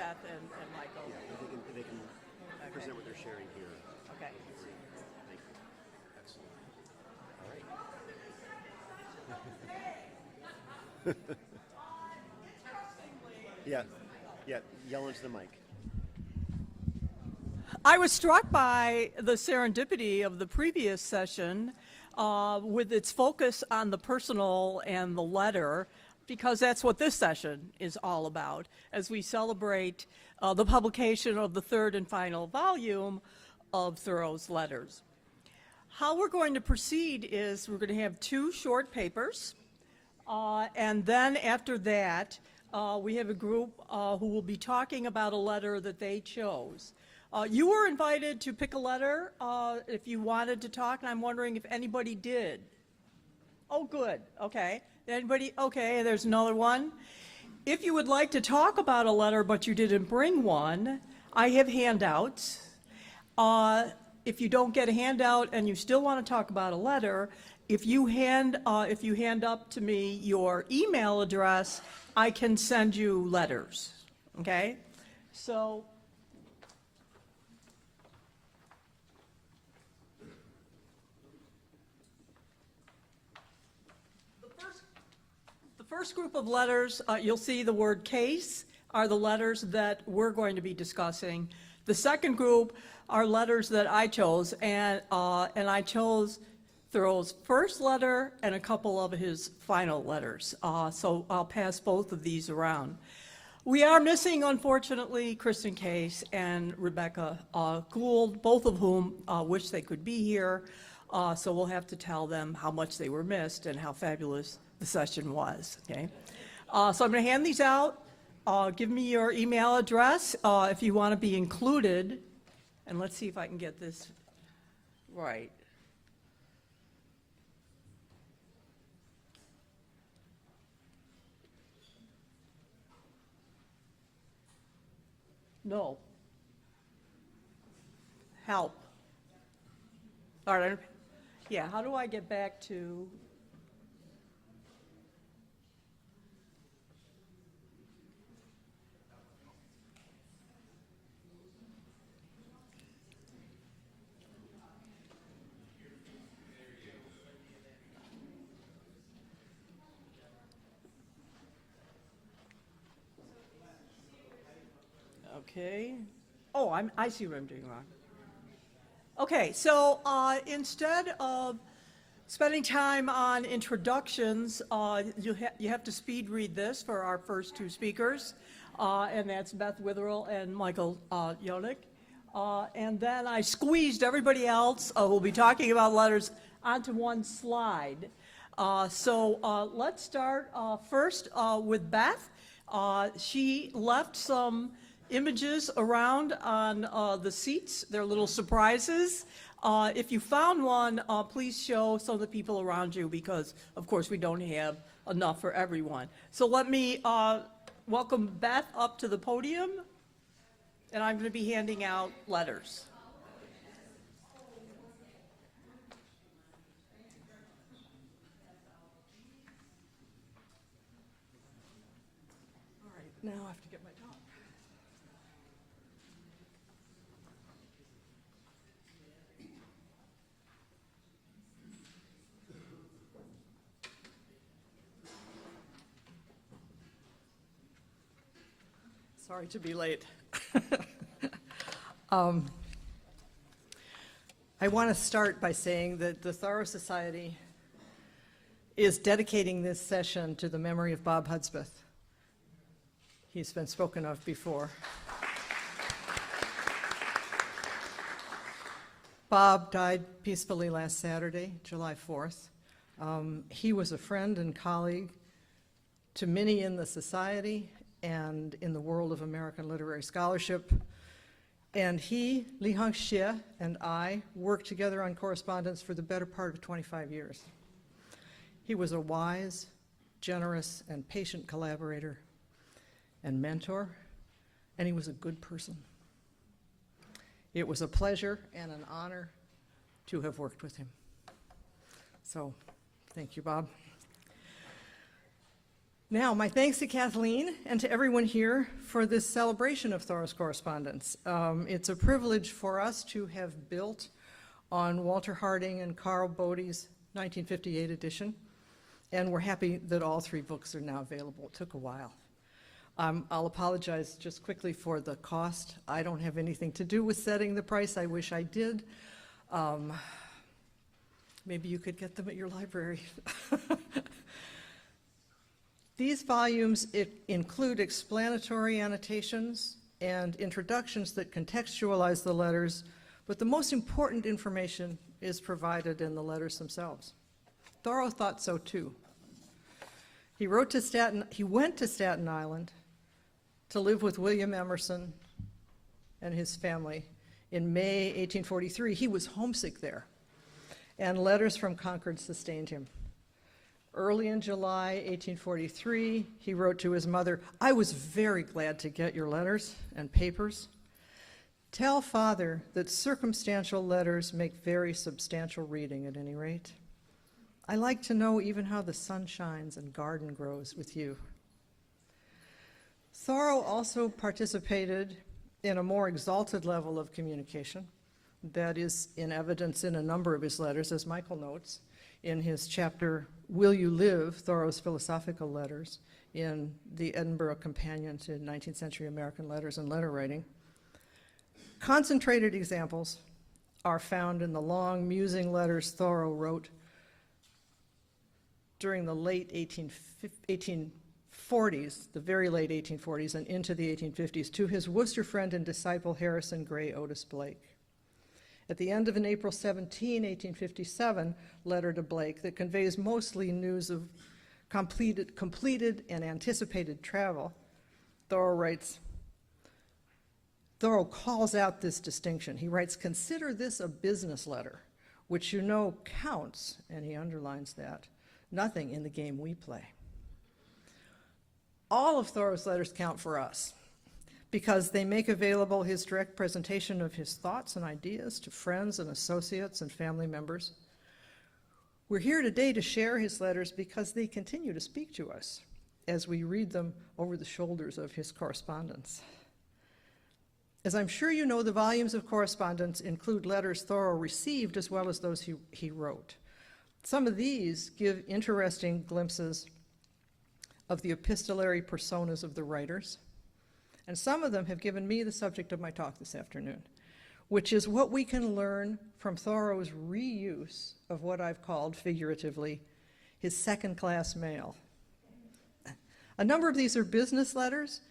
Beth and Michael. Yeah, they can present what they're sharing here. Okay. Thank you. Excellent. All right. Yeah, yell into the mic. I was struck by the serendipity of the previous session with its focus on the personal and the letter, because that's what this session is all about as we celebrate the publication of the third and final volume of Thoreau's letters. How we're going to proceed is we're going to have two short papers, and then after that, we have a group who will be talking about a letter that they chose. You were invited to pick a letter if you wanted to talk, and I'm wondering if anybody did. Oh, good. Okay. Anybody? Okay, there's another one. If you would like to talk about a letter but you didn't bring one, I have handouts. If you don't get a handout and you still want to talk about a letter, if you hand up to me your email address, I can send you letters. Okay? So the first group of letters, you'll see the word case, are the letters that we're going to be discussing. The second group are letters that I chose, and I chose Thoreau's first letter and a couple of his final letters. So I'll pass both of these around. We are missing, unfortunately, Cristin Case and Rebecca Gould, both of whom wish they could be here. So we'll have to tell them how much they were missed and how fabulous the session was. Okay. So I'm going to hand these out. Give me your email address if you want to be included. And let's see if I can get this right. No. Help. All right. Yeah, how do I get back to? Okay. Oh, I see what I'm doing wrong. Okay, so instead of spending time on introductions, you have to speed read this for our first two speakers, and that's Beth Witherell and Michael Jonik. And then I squeezed everybody else who will be talking about letters onto one slide. So let's start first with Beth. She left some images around on the seats. They're little surprises. If you found one, please show some of the people around you because, of course, we don't have enough for everyone. So let me welcome Beth up to the podium, and I'm going to be handing out letters. All right, now I have to get my talk. Sorry to be late. I want to start by saying that the Thoreau Society is dedicating this session to the memory of Bob Hudspeth. He's been spoken of before. Bob died peacefully last Saturday, July 4th. He was a friend and colleague to many in the Society and in the world of American literary scholarship. And he, Lihong Xie, and I worked together on correspondence for the better part of 25 years. He was a wise, generous, and patient collaborator and mentor, and he was a good person. It was a pleasure and an honor to have worked with him. So, thank you, Bob. Now, my thanks to Kathleen and to everyone here for this celebration of Thoreau's correspondence. It's a privilege for us to have built on Walter Harding and Carl Bodie's 1958 edition, and we're happy that all three books are now available. It took a while. I'll apologize just quickly for the cost. I don't have anything to do with setting the price. I wish I did. Maybe you could get them at your library. These volumes include explanatory annotations and introductions that contextualize the letters, but the most important information is provided in the letters themselves. Thoreau thought so too. He went to Staten Island to live with William Emerson and his family in May 1843. He was homesick there, and letters from Concord sustained him. Early in July 1843, he wrote to his mother, "I was very glad to get your letters and papers. Tell father that circumstantial letters make very substantial reading at any rate. I like to know even how the sun shines and garden grows with you." Thoreau also participated in a more exalted level of communication that is in evidence in a number of his letters, as Michael notes in his chapter, Will You Live? Thoreau's Philosophical Letters, in the Edinburgh Companion to 19th Century American Letters and Letter Writing. Concentrated examples are found in the long, musing letters Thoreau wrote during the late 1840s, the very late 1840s, and into the 1850s, to his Worcester friend and disciple Harrison Gray Otis Blake. At the end of an April 17, 1857 letter to Blake that conveys mostly news of completed and anticipated travel, Thoreau calls out this distinction. He writes, "Consider this a business letter, which you know counts," and he underlines that, "nothing in the game we play." All of Thoreau's letters count for us because they make available his direct presentation of his thoughts and ideas to friends and associates and family members. We're here today to share his letters because they continue to speak to us as we read them over the shoulders of his correspondents. As I'm sure you know, the volumes of correspondence include letters Thoreau received as well as those he wrote. Some of these give interesting glimpses of the epistolary personas of the writers, and some of them have given me the subject of my talk this afternoon, which is what we can learn from Thoreau's reuse of what I've called, figuratively, his second-class mail. A number of these are business letters.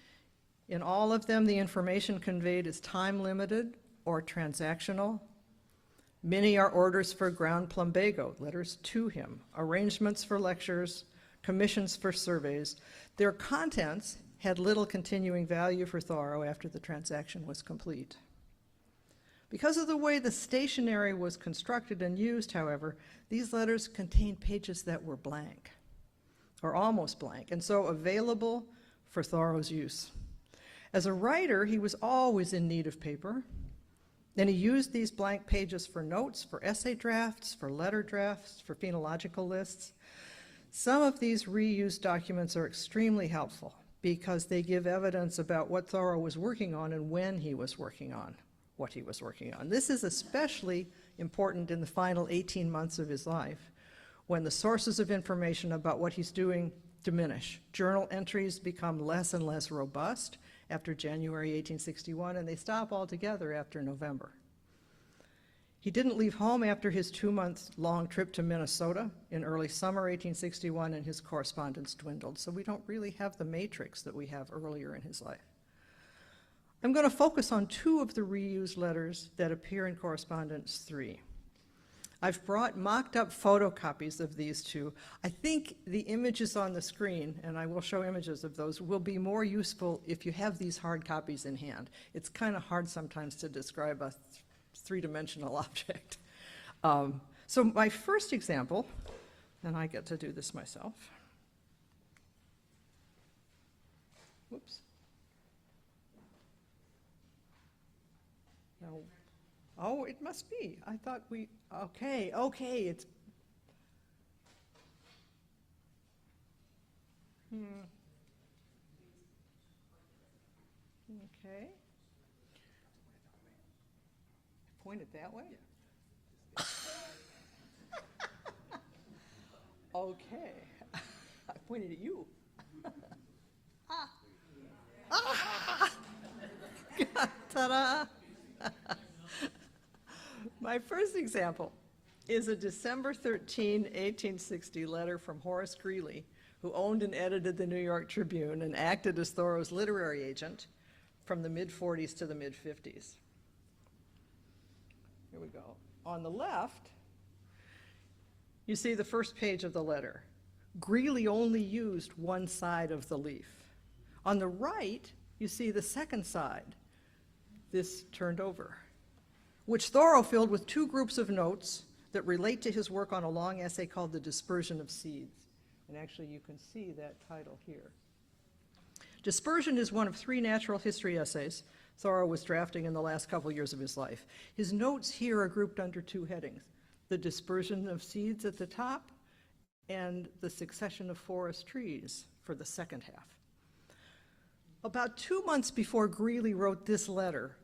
In all of them, the information conveyed is time-limited or transactional. Many are orders for ground plumbago, letters to him, arrangements for lectures, commissions for surveys. Their contents had little continuing value for Thoreau after the transaction was complete. Because of the way the stationery was constructed and used, however, these letters contained pages that were blank, or almost blank, and so available for Thoreau's use. As a writer, he was always in need of paper, and he used these blank pages for notes, for essay drafts, for letter drafts, for phenological lists. Some of these reused documents are extremely helpful because they give evidence about what Thoreau was working on and when he was working on what he was working on. This is especially important in the final 18 months of his life, when the sources of information about what he's doing diminish. Journal entries become less and less robust after January 1861, and they stop altogether after November. He didn't leave home after his 2-month-long trip to Minnesota in early summer 1861, and his correspondence dwindled, so we don't really have the matrix that we have earlier in his life. I'm going to focus on 2 of the reused letters that appear in Correspondence 3. I've brought mocked-up photocopies of these 2. I think the images on the screen, and I will show images of those, will be more useful if you have these hard copies in hand. It's kind of hard sometimes to describe a three-dimensional object. So my first example, and I get to do this myself. Whoops. No. Oh, it must be. I thought we, okay, it's, Okay. Point it that way? Okay. I pointed at you. Ta-da! My first example is a December 13, 1860 letter from Horace Greeley, who owned and edited the New York Tribune and acted as Thoreau's literary agent from the mid-40s to the mid-50s. Here we go. On the left, you see the first page of the letter. Greeley only used one side of the leaf. On the right, you see the second side, this turned over, which Thoreau filled with two groups of notes that relate to his work on a long essay called The Dispersion of Seeds. And actually, you can see that title here. Dispersion is one of three natural history essays Thoreau was drafting in the last couple years of his life. His notes here are grouped under two headings: the dispersion of seeds at the top and the succession of forest trees for the second half. About 2 months before Greeley wrote this letter,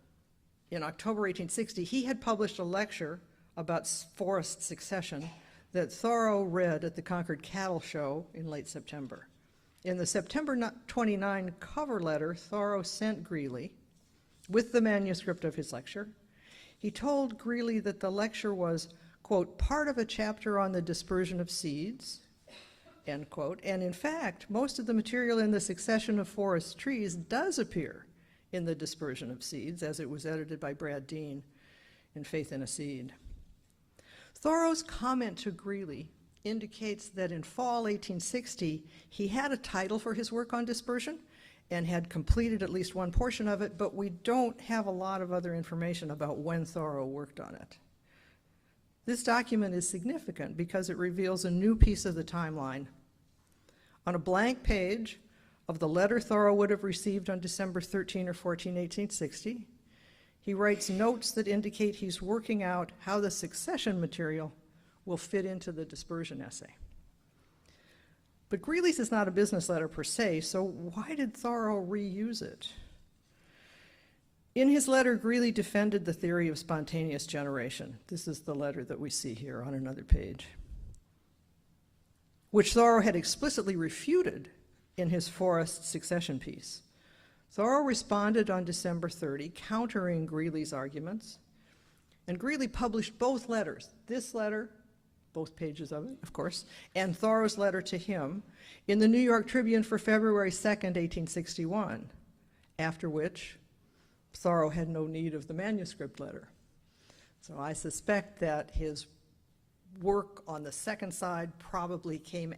in October 1860, he had published a lecture about forest succession that Thoreau read at the Concord Cattle Show in late September. In the September 29 cover letter Thoreau sent Greeley with the manuscript of his lecture, he told Greeley that the lecture was, quote, part of a chapter on the dispersion of seeds, end quote, and in fact, most of the material in the succession of forest trees does appear in the dispersion of seeds, as it was edited by Brad Dean in Faith in a Seed. Thoreau's comment to Greeley indicates that in fall 1860, he had a title for his work on dispersion and had completed at least one portion of it, but we don't have a lot of other information about when Thoreau worked on it. This document is significant because it reveals a new piece of the timeline. On a blank page of the letter Thoreau would have received on December 13 or 14, 1860, he writes notes that indicate he's working out how the succession material will fit into the dispersion essay. But Greeley's is not a business letter per se, so why did Thoreau reuse it? In his letter, Greeley defended the theory of spontaneous generation. This is the letter that we see here on another page, which Thoreau had explicitly refuted in his forest succession piece. Thoreau responded on December 30, countering Greeley's arguments, and Greeley published both letters, this letter, both pages of it, of course, and Thoreau's letter to him in the New York Tribune for February 2nd, 1861, after which Thoreau had no need of the manuscript letter. So I suspect that his work on the second side probably came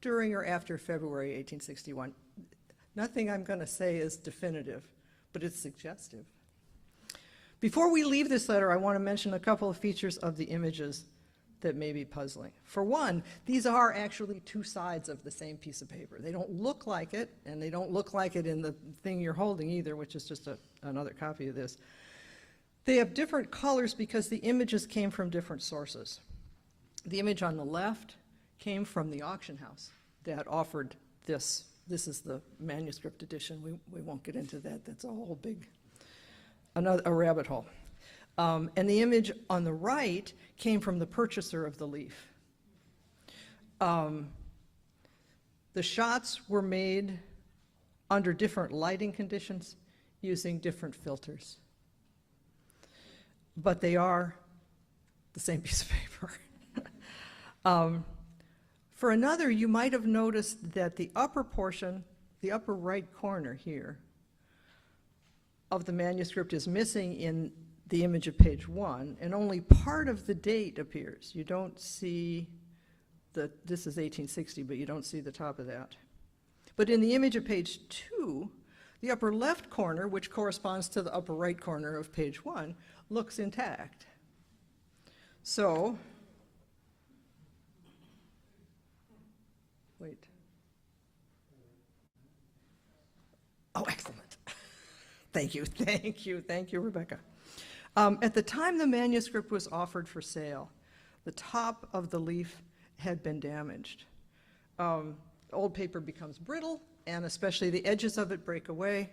during or after February 1861. Nothing I'm going to say is definitive, but it's suggestive. Before we leave this letter, I want to mention a couple of features of the images that may be puzzling. For one, these are actually two sides of the same piece of paper. They don't look like it, and they don't look like it in the thing you're holding either, which is just another copy of this. They have different colors because the images came from different sources. The image on the left came from the auction house that offered this. This is the manuscript edition. We won't get into that. That's a whole big, a rabbit hole. And the image on the right came from the purchaser of the leaf. The shots were made under different lighting conditions using different filters. But they are the same piece of paper. For another, you might have noticed that the upper portion, the upper right corner here of the manuscript is missing in the image of page 1, and only part of the date appears. You don't see this is 1860, but you don't see the top of that. But in the image of page 2, the upper left corner, which corresponds to the upper right corner of page 1, looks intact. So, wait. Oh, excellent. Thank you, Rebecca. At the time the manuscript was offered for sale, the top of the leaf had been damaged. Old paper becomes brittle, and especially the edges of it break away.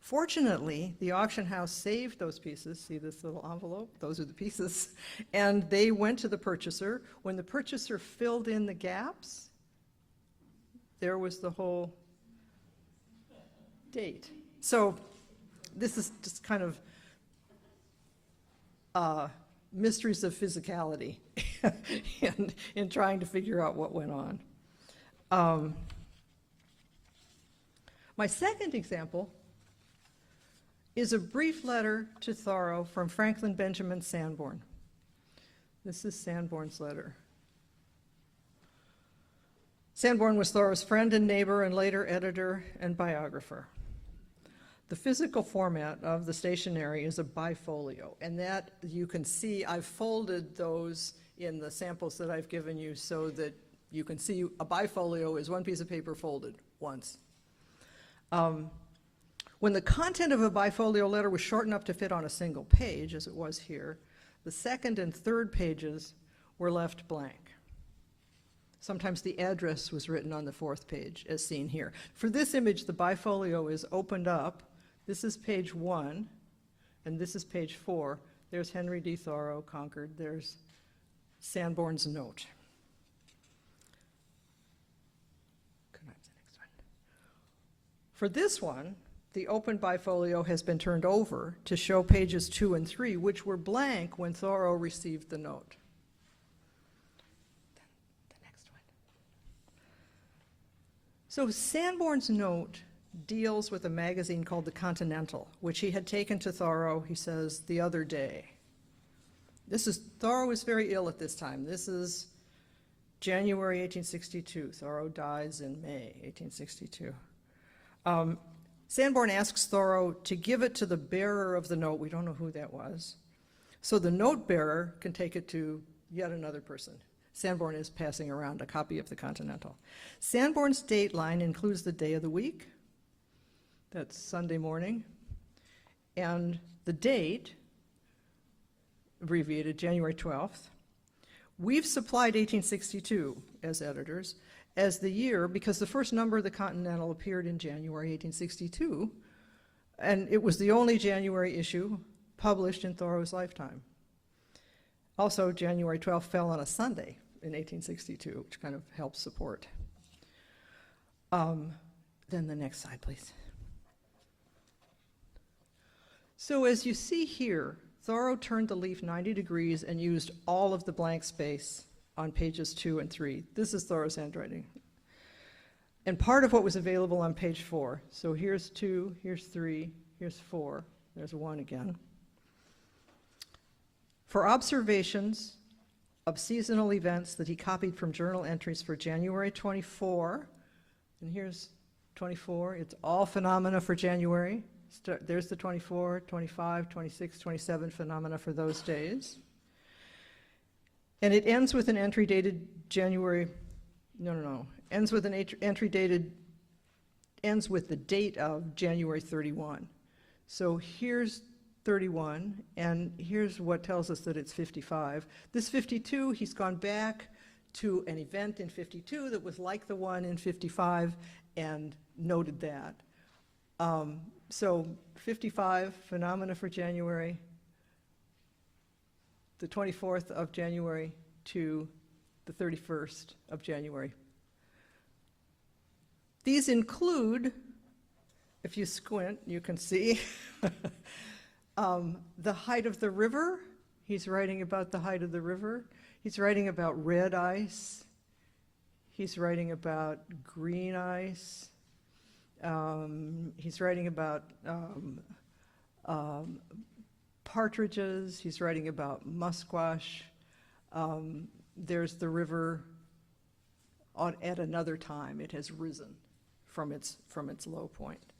Fortunately, the auction house saved those pieces. See this little envelope? Those are the pieces. And they went to the purchaser. When the purchaser filled in the gaps, there was the whole date. So this is just kind of mysteries of physicality in trying to figure out what went on. My second example is a brief letter to Thoreau from Franklin Benjamin Sanborn. This is Sanborn's letter. Sanborn was Thoreau's friend and neighbor and later editor and biographer. The physical format of the stationery is a bifolio, and that you can see, I've folded those in the samples that I've given you so that you can see a bifolio is one piece of paper folded once. When the content of a bifolio letter was short enough to fit on a single page, as it was here, the second and third pages were left blank. Sometimes the address was written on the fourth page, as seen here. For this image, the bifolio is opened up. This is page 1, and this is page 4. There's Henry D. Thoreau, Concord. There's Sanborn's note. For this one, the open bifolio has been turned over to show pages 2 and 3, which were blank when Thoreau received the note. The next one. So Sanborn's note deals with a magazine called The Continental, which he had taken to Thoreau, he says, the other day. Thoreau was very ill at this time. This is January 1862. Thoreau dies in May 1862. Sanborn asks Thoreau to give it to the bearer of the note. We don't know who that was. So the note bearer can take it to yet another person. Sanborn is passing around a copy of the Continental. Sanborn's date line includes the day of the week. That's Sunday morning. And the date, abbreviated January 12th. We've supplied 1862 as editors as the year because the first number of the Continental appeared in January 1862, and it was the only January issue published in Thoreau's lifetime. Also, January 12th fell on a Sunday in 1862, which kind of helps support. Then the next slide, please. So as you see here, Thoreau turned the leaf 90 degrees and used all of the blank space on pages 2 and 3. This is Thoreau's handwriting. And part of what was available on page 4. So here's 2, here's 3, here's 4, there's 1 again. For observations of seasonal events that he copied from journal entries for January 24, and here's 24, it's all phenomena for January. There's the 24, 25, 26, 27 phenomena for those days. And it ends with an entry dated ends with an entry dated, ends with the date of January 31. So here's 31, and here's what tells us that it's 55. This 52, he's gone back to an event in 52 that was like the one in 55 and noted that. So 55, phenomena for January, the 24th of January to the 31st of January. These include, if you squint, you can see the height of the river. He's writing about the height of the river. He's writing about red ice. He's writing about green ice. He's writing about partridges. He's writing about musquash. There's the river at another time. It has risen from its low point.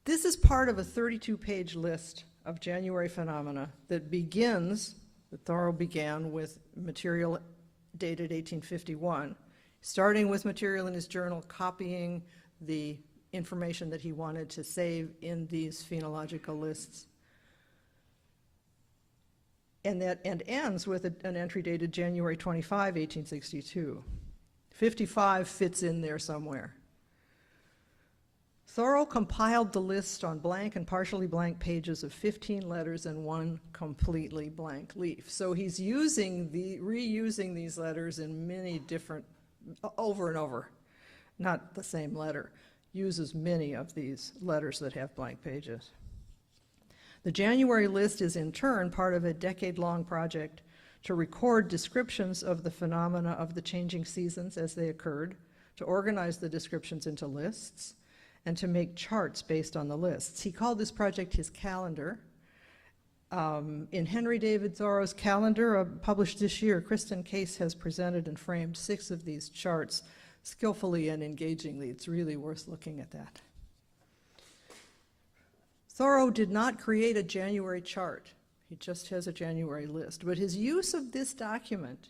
This is part of a 32-page list of January phenomena that Thoreau began with material dated 1851, starting with material in his journal, copying the information that he wanted to save in these phenological lists. And ends with an entry dated January 25, 1862. 55 fits in there somewhere. Thoreau compiled the list on blank and partially blank pages of 15 letters and one completely blank leaf. So he's reusing these letters in many different, over and over, not the same letter, uses many of these letters that have blank pages. The January list is in turn part of a decade-long project to record descriptions of the phenomena of the changing seasons as they occurred, to organize the descriptions into lists, and to make charts based on the lists. He called this project his calendar. In Henry David Thoreau's calendar, published this year, Cristin Ellis has presented and framed 6 of these charts skillfully and engagingly. It's really worth looking at that. Thoreau did not create a January chart. He just has a January list. But his use of this document,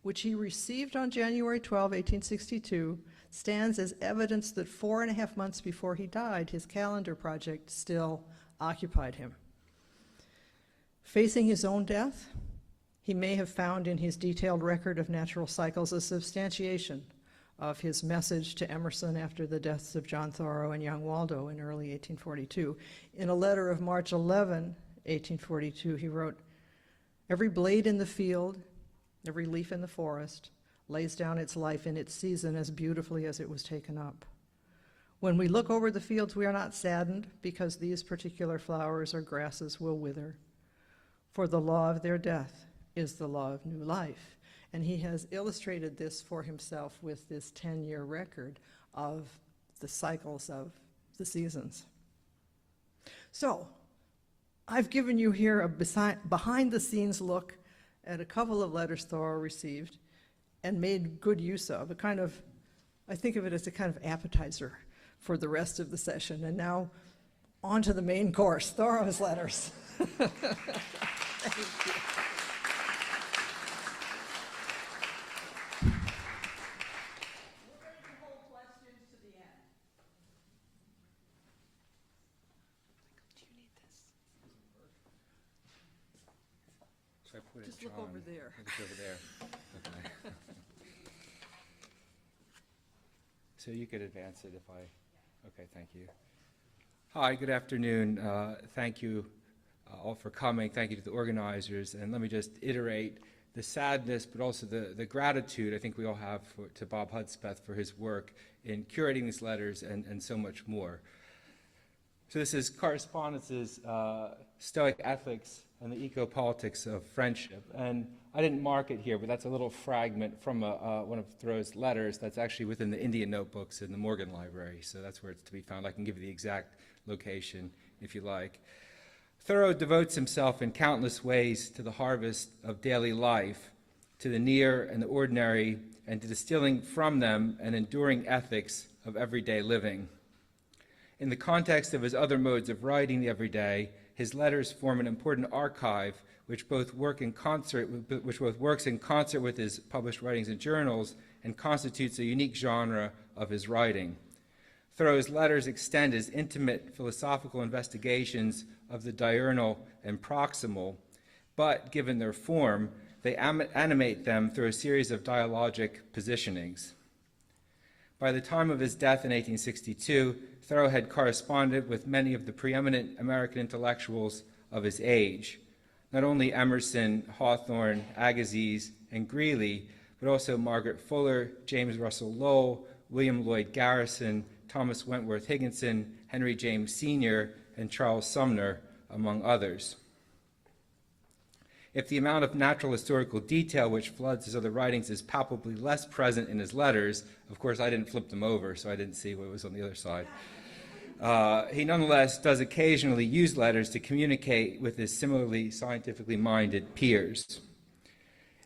which he received on January 12, 1862, stands as evidence that 4.5 months before he died, his calendar project still occupied him. Facing his own death, he may have found in his detailed record of natural cycles a substantiation of his message to Emerson after the deaths of John Thoreau and young Waldo in early 1842. In a letter of March 11, 1842, he wrote, "Every blade in the field, every leaf in the forest, lays down its life in its season as beautifully as it was taken up. When we look over the fields, we are not saddened because these particular flowers or grasses will wither, for the law of their death is the law of new life." And he has illustrated this for himself with this 10-year record of the cycles of the seasons. So, I've given you here a behind-the-scenes look at a couple of letters Thoreau received and made good use of, I think of it as a kind of appetizer for the rest of the session. And now, on to the main course, Thoreau's letters. Thank you. Should I put it, Just look John? over there. Look over there. Okay. So you could advance it if I, okay, thank you. Hi, good afternoon. Thank you all for coming. Thank you to the organizers. And let me just iterate the sadness, but also the gratitude I think we all have to Bob Hudspeth for his work in curating these letters and so much more. So this is Correspondences, Stoic Ethics, and the Eco-Politics of Friendship. And I didn't mark it here, but that's a little fragment from one of Thoreau's letters that's actually within the Indian notebooks in the Morgan Library. So that's where it's to be found. I can give you the exact location if you like. Thoreau devotes himself in countless ways to the harvest of daily life, to the near and the ordinary, and to distilling from them an enduring ethics of everyday living. In the context of his other modes of writing the everyday, his letters form an important archive which both works in concert with his published writings and journals and constitutes a unique genre of his writing. Thoreau's letters extend his intimate philosophical investigations of the diurnal and proximal, but given their form, they animate them through a series of dialogic positionings. By the time of his death in 1862, Thoreau had corresponded with many of the preeminent American intellectuals of his age, not only Emerson, Hawthorne, Agassiz, and Greeley, but also Margaret Fuller, James Russell Lowell, William Lloyd Garrison, Thomas Wentworth Higginson, Henry James Sr., and Charles Sumner, among others. If the amount of natural historical detail which floods his other writings is palpably less present in his letters, of course I didn't flip them over, so I didn't see what was on the other side. He nonetheless does occasionally use letters to communicate with his similarly scientifically minded peers.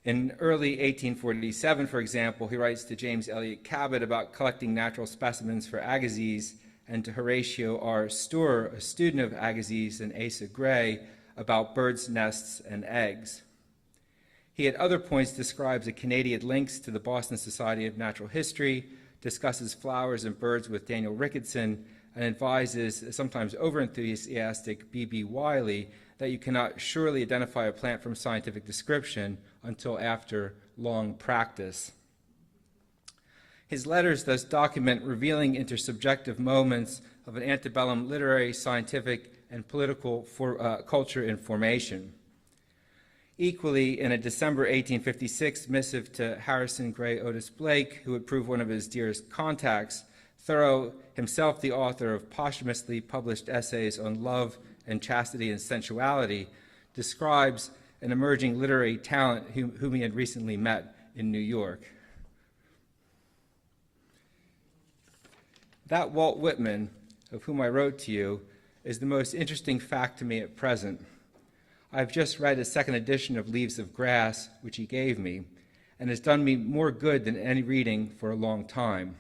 In early 1847, for example, he writes to James Elliott Cabot about collecting natural specimens for Agassiz, and to Horatio R. Storer, a student of Agassiz and Asa Gray, about birds' nests and eggs. He at other points describes a Canadian links to the Boston Society of Natural History, discusses flowers and birds with Daniel Ricketson, and advises sometimes over-enthusiastic B.B. Wiley that you cannot surely identify a plant from scientific description until after long practice. His letters thus document revealing intersubjective moments of an antebellum literary, scientific, and political culture in formation. Equally, in a December 1856 missive to Harrison Gray Otis Blake, who would prove one of his dearest contacts, Thoreau, himself the author of posthumously published essays on love and chastity and sensuality, describes an emerging literary talent whom he had recently met in New York. That Walt Whitman, of whom I wrote to you, is the most interesting fact to me at present. I've just read a second edition of Leaves of Grass, which he gave me, and has done me more good than any reading for a long time.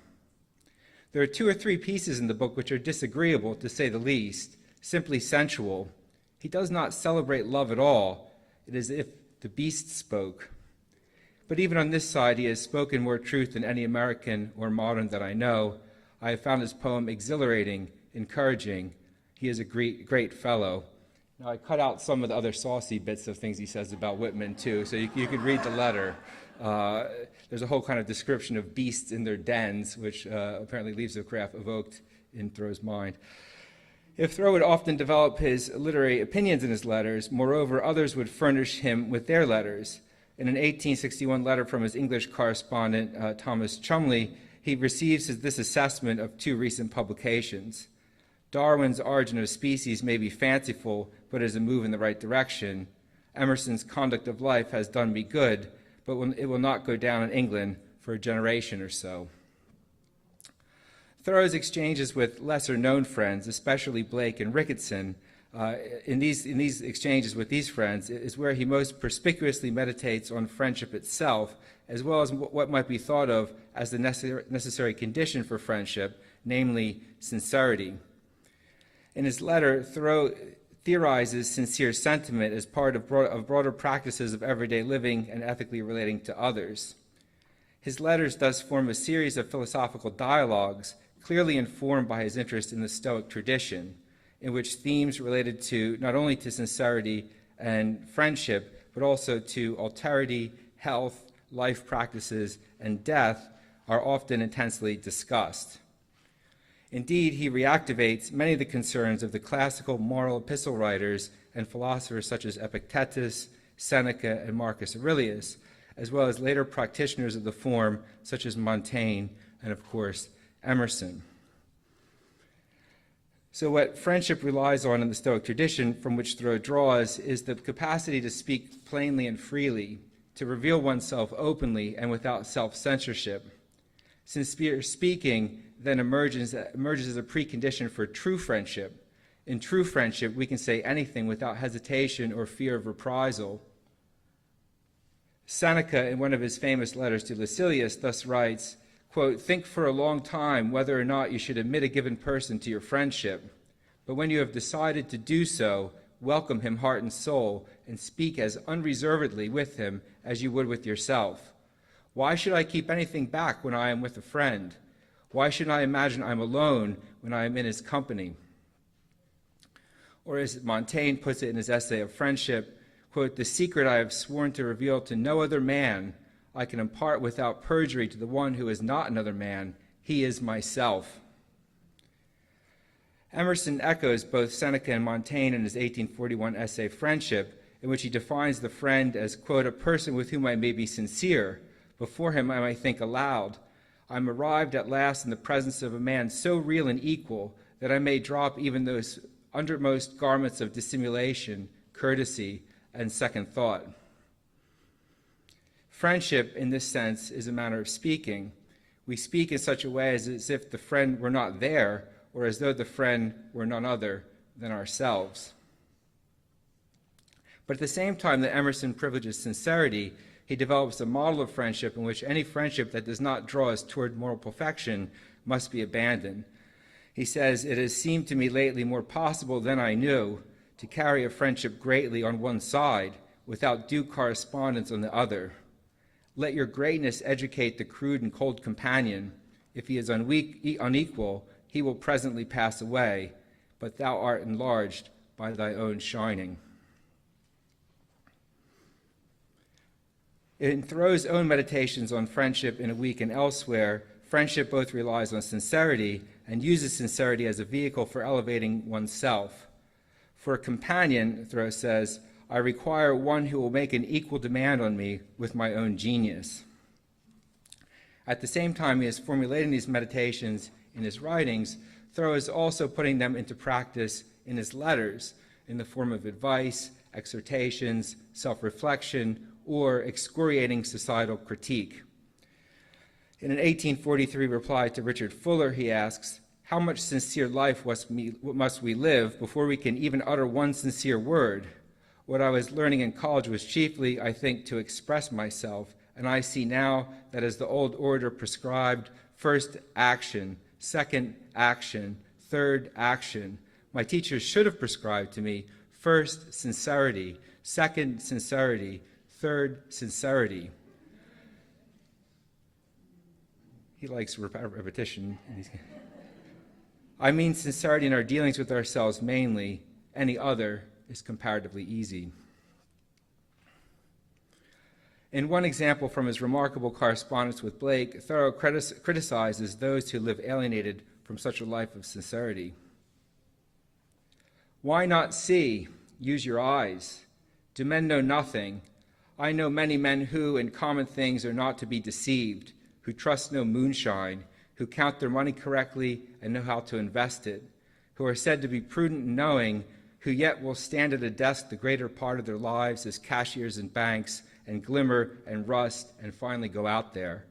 There are 2 or 3 pieces in the book which are disagreeable, to say the least, simply sensual. He does not celebrate love at all. It is as if the beast spoke. But even on this side, he has spoken more truth than any American or modern that I know. I have found his poem exhilarating, encouraging. He is a great fellow. Now, I cut out some of the other saucy bits of things he says about Whitman, too, so you could read the letter. There's a whole kind of description of beasts in their dens, which apparently Leaves of Grass evoked in Thoreau's mind. If Thoreau would often develop his literary opinions in his letters, moreover, others would furnish him with their letters. In an 1861 letter from his English correspondent, Thomas Chumley, he receives this assessment of 2 recent publications. Darwin's Origin of Species may be fanciful, but is a move in the right direction. Emerson's Conduct of Life has done me good, but it will not go down in England for a generation or so. Thoreau's exchanges with lesser-known friends, especially Blake and Ricketson, in these exchanges with these friends is where he most perspicuously meditates on friendship itself, as well as what might be thought of as the necessary condition for friendship, namely sincerity. In his letter, Thoreau theorizes sincere sentiment as part of broader practices of everyday living and ethically relating to others. His letters thus form a series of philosophical dialogues, clearly informed by his interest in the Stoic tradition, in which themes related to not only to sincerity and friendship, but also to alterity, health, life practices, and death are often intensely discussed. Indeed, he reactivates many of the concerns of the classical moral epistle writers and philosophers such as Epictetus, Seneca, and Marcus Aurelius, as well as later practitioners of the form such as Montaigne and, of course, Emerson. So what friendship relies on in the Stoic tradition from which Thoreau draws is the capacity to speak plainly and freely, to reveal oneself openly and without self-censorship. Since speaking then emerges as a precondition for true friendship. In true friendship, we can say anything without hesitation or fear of reprisal. Seneca, in one of his famous letters to Lucilius, thus writes, quote, "Think for a long time whether or not you should admit a given person to your friendship. But when you have decided to do so, welcome him heart and soul, and speak as unreservedly with him as you would with yourself. Why should I keep anything back when I am with a friend? Why should I imagine I'm alone when I am in his company?" Or as Montaigne puts it in his essay of friendship, quote, "The secret I have sworn to reveal to no other man, I can impart without perjury to the one who is not another man. He is myself." Emerson echoes both Seneca and Montaigne in his 1841 essay, Friendship, in which he defines the friend as, quote, "a person with whom I may be sincere. Before him I might think aloud. I am arrived at last in the presence of a man so real and equal that I may drop even those undermost garments of dissimulation, courtesy, and second thought." Friendship, in this sense, is a manner of speaking. We speak in such a way as if the friend were not there, or as though the friend were none other than ourselves. But at the same time that Emerson privileges sincerity, he develops a model of friendship in which any friendship that does not draw us toward moral perfection must be abandoned. He says, "It has seemed to me lately more possible than I knew to carry a friendship greatly on one side without due correspondence on the other. Let your greatness educate the crude and cold companion. If he is unequal, he will presently pass away, but thou art enlarged by thy own shining." In Thoreau's own meditations on friendship in A Week and Elsewhere, friendship both relies on sincerity, and uses sincerity as a vehicle for elevating oneself. For a companion, Thoreau says, I require one who will make an equal demand on me with my own genius. At the same time he is formulating these meditations in his writings, Thoreau is also putting them into practice in his letters in the form of advice, exhortations, self-reflection, or excoriating societal critique. In an 1843 reply to Richard Fuller, he asks, how much sincere life must we live before we can even utter one sincere word? What I was learning in college was chiefly, I think, to express myself, and I see now that as the old order prescribed, first action, second action, third action. My teachers should have prescribed to me first sincerity, second sincerity, third sincerity. He likes repetition. I mean sincerity in our dealings with ourselves mainly. Any other is comparatively easy. In one example from his remarkable correspondence with Blake, Thoreau criticizes those who live alienated from such a life of sincerity. Why not see? Use your eyes. Do men know nothing? I know many men who, in common things, are not to be deceived, who trust no moonshine, who count their money correctly and know how to invest it, who are said to be prudent and knowing, who yet will stand at a desk the greater part of their lives as cashiers in banks, and glimmer and rust and finally go out there.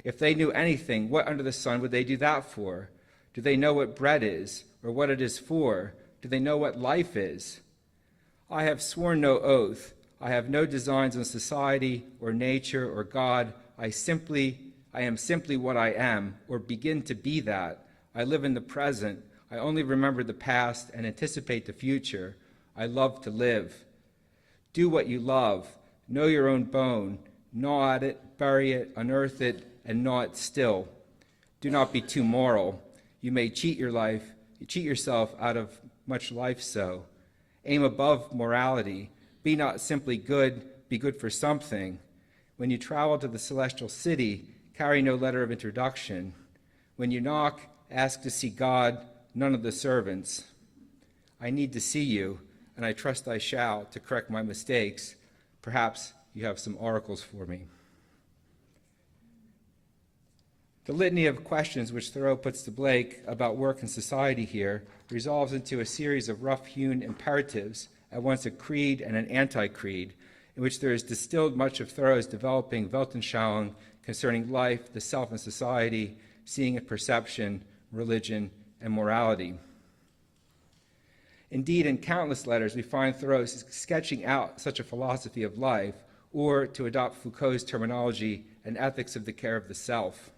If they knew anything, what under the sun would they do that for? Do they know what bread is, or what it is for? Do they know what life is? I have sworn no oath. I have no designs on society or nature or God. I am simply what I am, or begin to be that. I live in the present. I only remember the past and anticipate the future. I love to live. Do what you love. Know your own bone. Gnaw at it, bury it, unearth it, and gnaw it still. Do not be too moral. You may cheat yourself out of much life so. Aim above morality. Be not simply good, be good for something. When you travel to the celestial city, carry no letter of introduction. When you knock, ask to see God, none of the servants. I need to see you, and I trust I shall, to correct my mistakes. Perhaps you have some oracles for me. The litany of questions which Thoreau puts to Blake about work and society here resolves into a series of rough-hewn imperatives, at once a creed and an anti-creed, in which there is distilled much of Thoreau's developing Weltanschauung concerning life, the self and society, seeing and perception, religion, and morality. Indeed, in countless letters, we find Thoreau sketching out such a philosophy of life, or, to adopt Foucault's terminology, an ethics of the care of the self.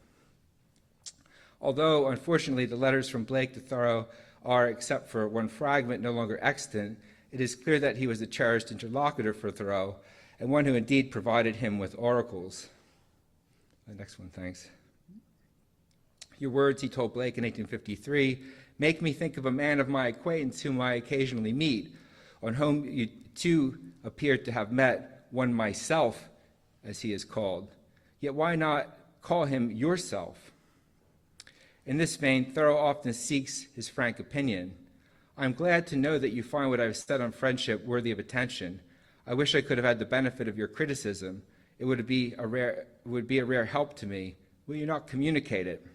Although, unfortunately, the letters from Blake to Thoreau are, except for one fragment, no longer extant, it is clear that he was a cherished interlocutor for Thoreau, and one who indeed provided him with oracles. The next one, thanks. Your words, he told Blake in 1853, make me think of a man of my acquaintance whom I occasionally meet, on whom you too appear to have met, one myself, as he is called. Yet why not call him yourself? In this vein, Thoreau often seeks his frank opinion. I'm glad to know that you find what I've said on friendship worthy of attention. I wish I could have had the benefit of your criticism. It would be a rare help to me. Will you not communicate it?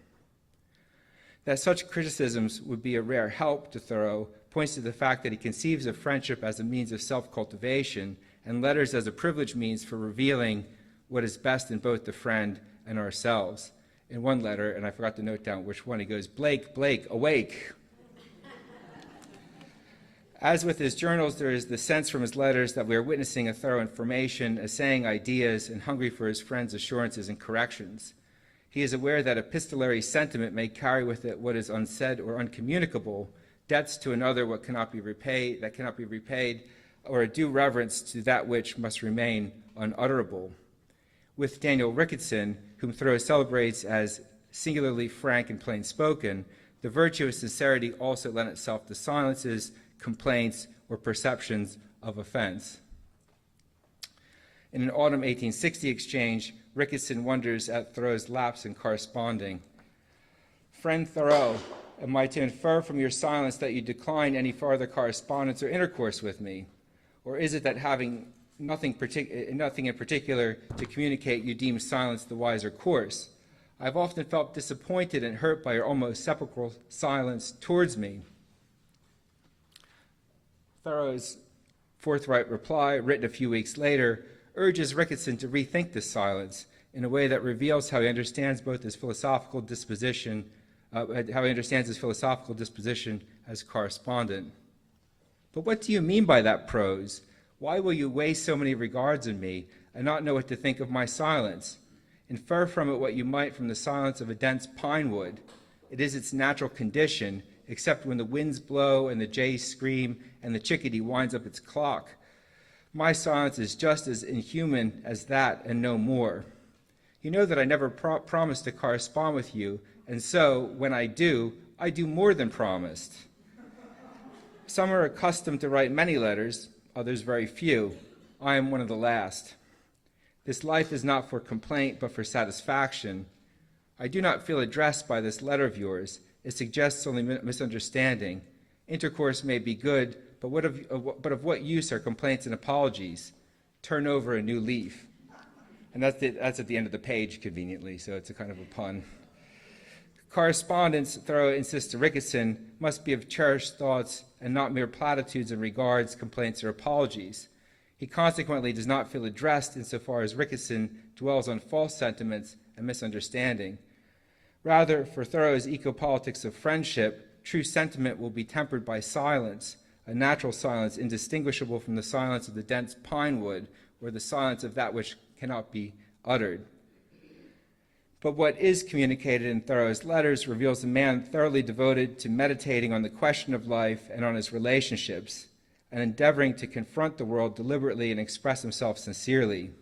That such criticisms would be a rare help to Thoreau points to the fact that he conceives of friendship as a means of self-cultivation and letters as a privileged means for revealing what is best in both the friend and ourselves. In one letter, and I forgot to note down which one, he goes, Blake, awake. As with his journals, there is the sense from his letters that we are witnessing a thorough information, assaying ideas, and hungry for his friend's assurances and corrections. He is aware that epistolary sentiment may carry with it what is unsaid or uncommunicable, debts to another that cannot be repaid, or a due reverence to that which must remain unutterable. With Daniel Ricketson, whom Thoreau celebrates as singularly frank and plain-spoken, the virtue of sincerity also lent itself to silences, complaints, or perceptions of offense. In an autumn 1860 exchange, Ricketson wonders at Thoreau's lapse in corresponding. Friend Thoreau, Am I to infer from your silence that you decline any farther correspondence or intercourse with me? Or is it that having nothing in particular to communicate, you deem silence the wiser course? I've often felt disappointed and hurt by your almost sepulchral silence towards me. Thoreau's forthright reply, written a few weeks later, urges Ricketson to rethink this silence in a way that reveals how he understands both his philosophical disposition, as correspondent. But what do you mean by that prose? Why will you waste so many regards in me and not know what to think of my silence? Infer from it what you might from the silence of a dense pine wood. It is its natural condition, except when the winds blow and the jays scream and the chickadee winds up its clock. My silence is just as inhuman as that and no more. You know that I never promised to correspond with you, and so, when I do more than promised. Some are accustomed to write many letters, others very few. I am one of the last. This life is not for complaint, but for satisfaction. I do not feel addressed by this letter of yours. It suggests only misunderstanding. Intercourse may be good, but of what use are complaints and apologies? Turn over a new leaf. And that's at the end of the page, conveniently, so it's a kind of a pun. Correspondence, Thoreau insists to Ricketson, must be of cherished thoughts and not mere platitudes and regards, complaints, or apologies. He consequently does not feel addressed insofar as Ricketson dwells on false sentiments and misunderstanding. Rather, for Thoreau's eco-politics of friendship, true sentiment will be tempered by silence, a natural silence indistinguishable from the silence of the dense pine wood or the silence of that which cannot be uttered. But what is communicated in Thoreau's letters reveals a man thoroughly devoted to meditating on the question of life and on his relationships, and endeavoring to confront the world deliberately and express himself sincerely.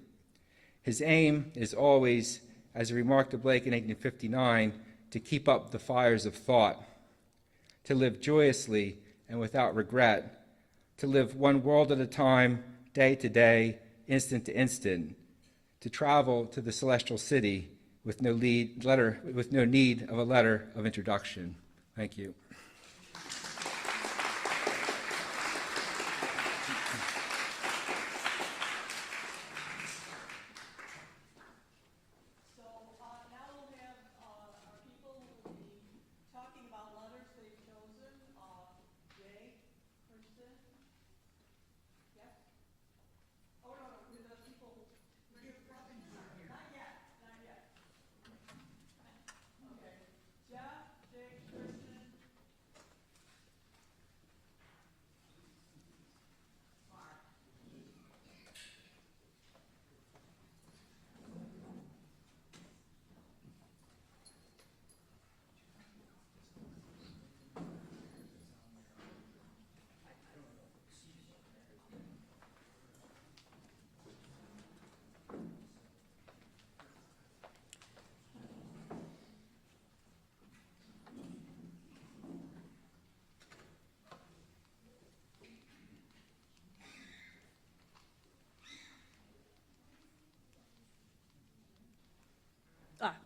His aim is always, as he remarked to Blake in 1859, to keep up the fires of thought, to live joyously and without regret, to live one world at a time, day to day, instant to instant, to travel to the celestial city with no need of a letter of introduction. Thank you. So now we'll have our people who will be talking about letters they've chosen. Jay, Cristin, yes? Oh, no, the people. Not yet. Okay. Geoff, Jay, Cristin. Marc.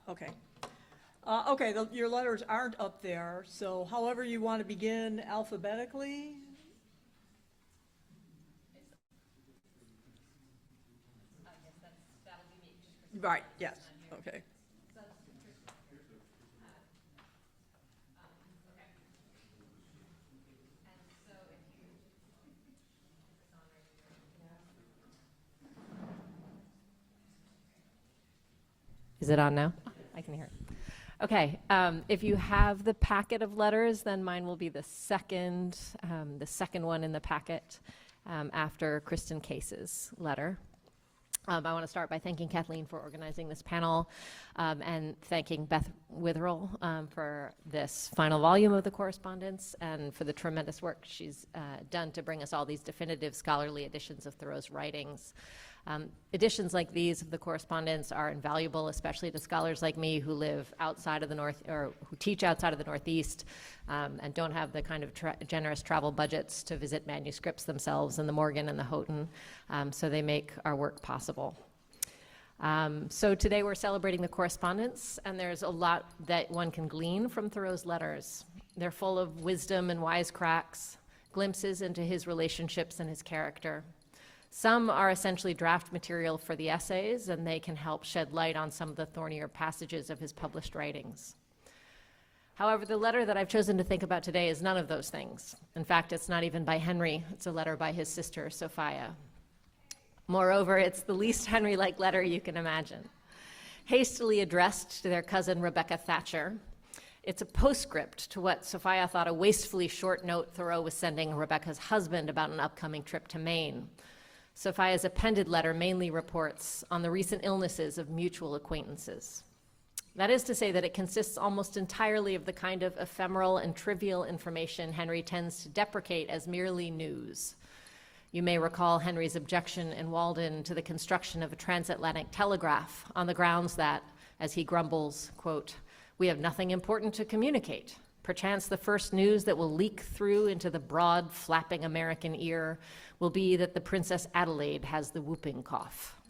Okay. Your letters aren't up there, so however you want to begin alphabetically. Right, yes, okay. Is it on now? I can hear it. Okay, if you have the packet of letters, then mine will be the second one in the packet after Cristin Case's letter. I want to start by thanking Kathleen for organizing this panel and thanking Beth Witherell for this final volume of the correspondence and for the tremendous work she's done to bring us all these definitive scholarly editions of Thoreau's writings. Editions like these of the correspondence are invaluable, especially to scholars like me who live outside of the North, or who teach outside of the Northeast, and don't have the kind of generous travel budgets to visit manuscripts themselves in the Morgan and the Houghton, so they make our work possible. So today we're celebrating the correspondence, and there's a lot that one can glean from Thoreau's letters. They're full of wisdom and wisecracks, glimpses into his relationships and his character. Some are essentially draft material for the essays, and they can help shed light on some of the thornier passages of his published writings. However, the letter that I've chosen to think about today is none of those things. In fact, it's not even by Henry. It's a letter by his sister, Sophia. Moreover, it's the least Henry-like letter you can imagine. Hastily addressed to their cousin Rebecca Thatcher, it's a postscript to what Sophia thought a wastefully short note Thoreau was sending Rebecca's husband about an upcoming trip to Maine. Sophia's appended letter mainly reports on the recent illnesses of mutual acquaintances. That is to say that it consists almost entirely of the kind of ephemeral and trivial information Henry tends to deprecate as merely news. You may recall Henry's objection in Walden to the construction of a transatlantic telegraph on the grounds that, as he grumbles, quote, "We have nothing important to communicate. Perchance the first news that will leak through into the broad, flapping American ear will be that the Princess Adelaide has the whooping cough."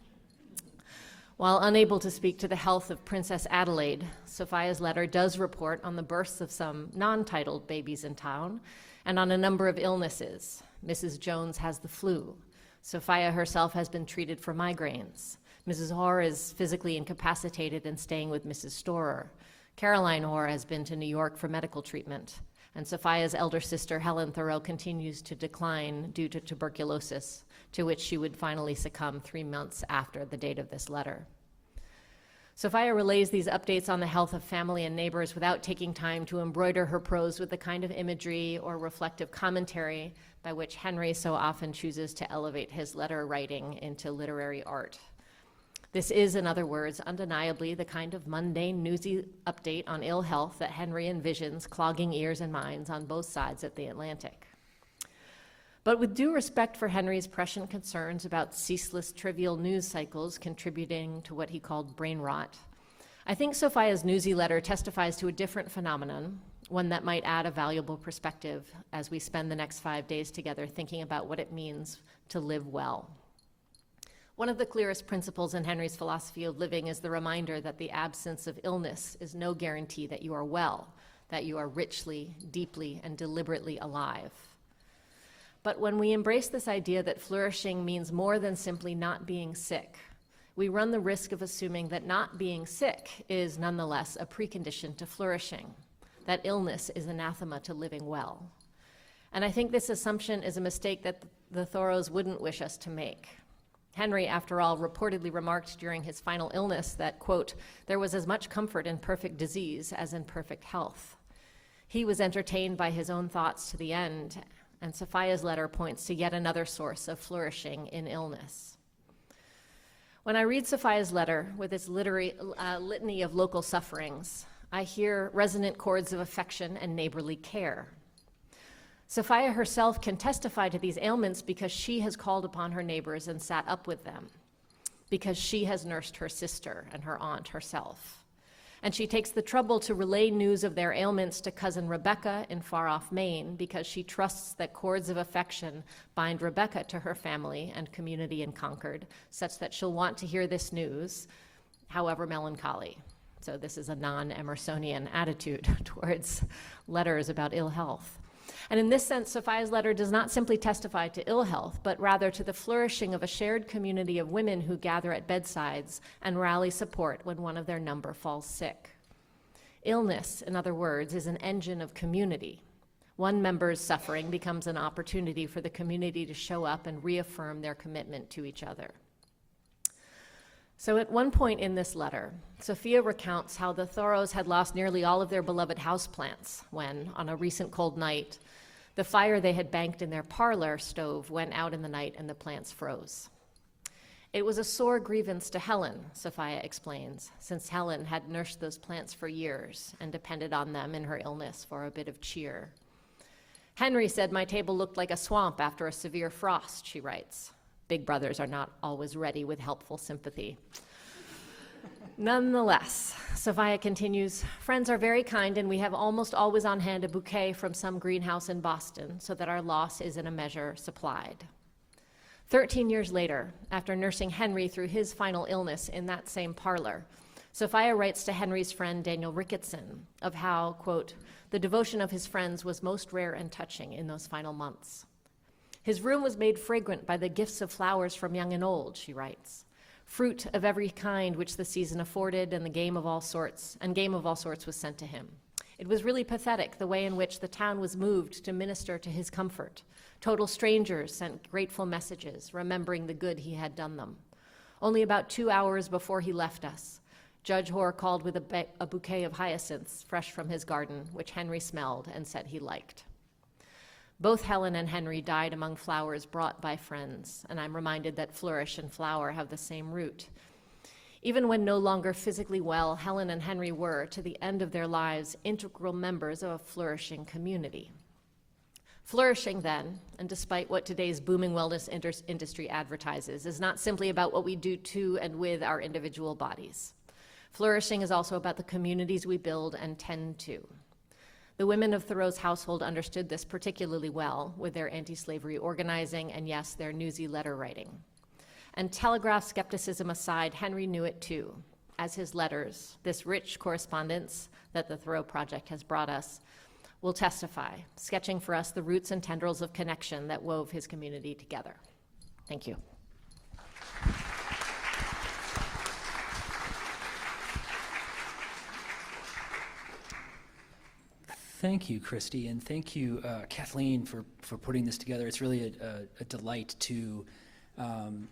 While unable to speak to the health of Princess Adelaide, Sophia's letter does report on the births of some non-titled babies in town and on a number of illnesses. Mrs. Jones has the flu. Sophia herself has been treated for migraines. Mrs. Hoare is physically incapacitated and staying with Mrs. Storer. Caroline Hoare has been to New York for medical treatment. And Sophia's elder sister, Helen Thoreau, continues to decline due to tuberculosis, to which she would finally succumb 3 months after the date of this letter. Sophia relays these updates on the health of family and neighbors without taking time to embroider her prose with the kind of imagery or reflective commentary by which Henry so often chooses to elevate his letter writing into literary art. This is, in other words, undeniably the kind of mundane, newsy update on ill health that Henry envisions clogging ears and minds on both sides of the Atlantic. But with due respect for Henry's prescient concerns about ceaseless, trivial news cycles contributing to what he called brain rot, I think Sophia's newsy letter testifies to a different phenomenon, one that might add a valuable perspective as we spend the next 5 days together thinking about what it means to live well. One of the clearest principles in Henry's philosophy of living is the reminder that the absence of illness is no guarantee that you are well, that you are richly, deeply, and deliberately alive. But when we embrace this idea that flourishing means more than simply not being sick, we run the risk of assuming that not being sick is nonetheless a precondition to flourishing, that illness is anathema to living well. And I think this assumption is a mistake that the Thoreaus wouldn't wish us to make. Henry, after all, reportedly remarked during his final illness that, quote, "There was as much comfort in perfect disease as in perfect health." He was entertained by his own thoughts to the end, and Sophia's letter points to yet another source of flourishing in illness. When I read Sophia's letter with its litany of local sufferings, I hear resonant chords of affection and neighborly care. Sophia herself can testify to these ailments because she has called upon her neighbors and sat up with them, because she has nursed her sister and her aunt herself. And she takes the trouble to relay news of their ailments to cousin Rebecca in far-off Maine because she trusts that cords of affection bind Rebecca to her family and community in Concord, such that she'll want to hear this news, however melancholy. So this is a non-Emersonian attitude towards letters about ill health. And in this sense, Sophia's letter does not simply testify to ill health, but rather to the flourishing of a shared community of women who gather at bedsides and rally support when one of their number falls sick. Illness, in other words, is an engine of community. One member's suffering becomes an opportunity for the community to show up and reaffirm their commitment to each other. So at one point in this letter, Sophia recounts how the Thoreaus had lost nearly all of their beloved houseplants when, on a recent cold night, the fire they had banked in their parlor stove went out in the night and the plants froze. It was a sore grievance to Helen, Sophia explains, since Helen had nursed those plants for years and depended on them in her illness for a bit of cheer. Henry said my table looked like a swamp after a severe frost, she writes. Big brothers are not always ready with helpful sympathy. Nonetheless, Sophia continues, friends are very kind and we have almost always on hand a bouquet from some greenhouse in Boston so that our loss is in a measure supplied. 13 years later, after nursing Henry through his final illness in that same parlor, Sophia writes to Henry's friend Daniel Ricketson of how, quote, the devotion of his friends was most rare and touching in those final months. His room was made fragrant by the gifts of flowers from young and old, she writes, fruit of every kind which the season afforded, and game of all sorts was sent to him. It was really pathetic the way in which the town was moved to minister to his comfort. Total strangers sent grateful messages, remembering the good he had done them. Only about 2 hours before he left us, Judge Hoare called with a bouquet of hyacinths fresh from his garden, which Henry smelled and said he liked. Both Helen and Henry died among flowers brought by friends, and I'm reminded that flourish and flower have the same root. Even when no longer physically well, Helen and Henry were, to the end of their lives, integral members of a flourishing community. Flourishing, then, and despite what today's booming wellness industry advertises, is not simply about what we do to and with our individual bodies. Flourishing is also about the communities we build and tend to. The women of Thoreau's household understood this particularly well with their anti-slavery organizing and, yes, their newsy letter writing. And telegraph skepticism aside, Henry knew it too, as his letters, this rich correspondence that the Thoreau Project has brought us, will testify, sketching for us the roots and tendrils of connection that wove his community together. Thank you. Thank you, Christy, and thank you, Kathleen, for putting this together. It's really a delight to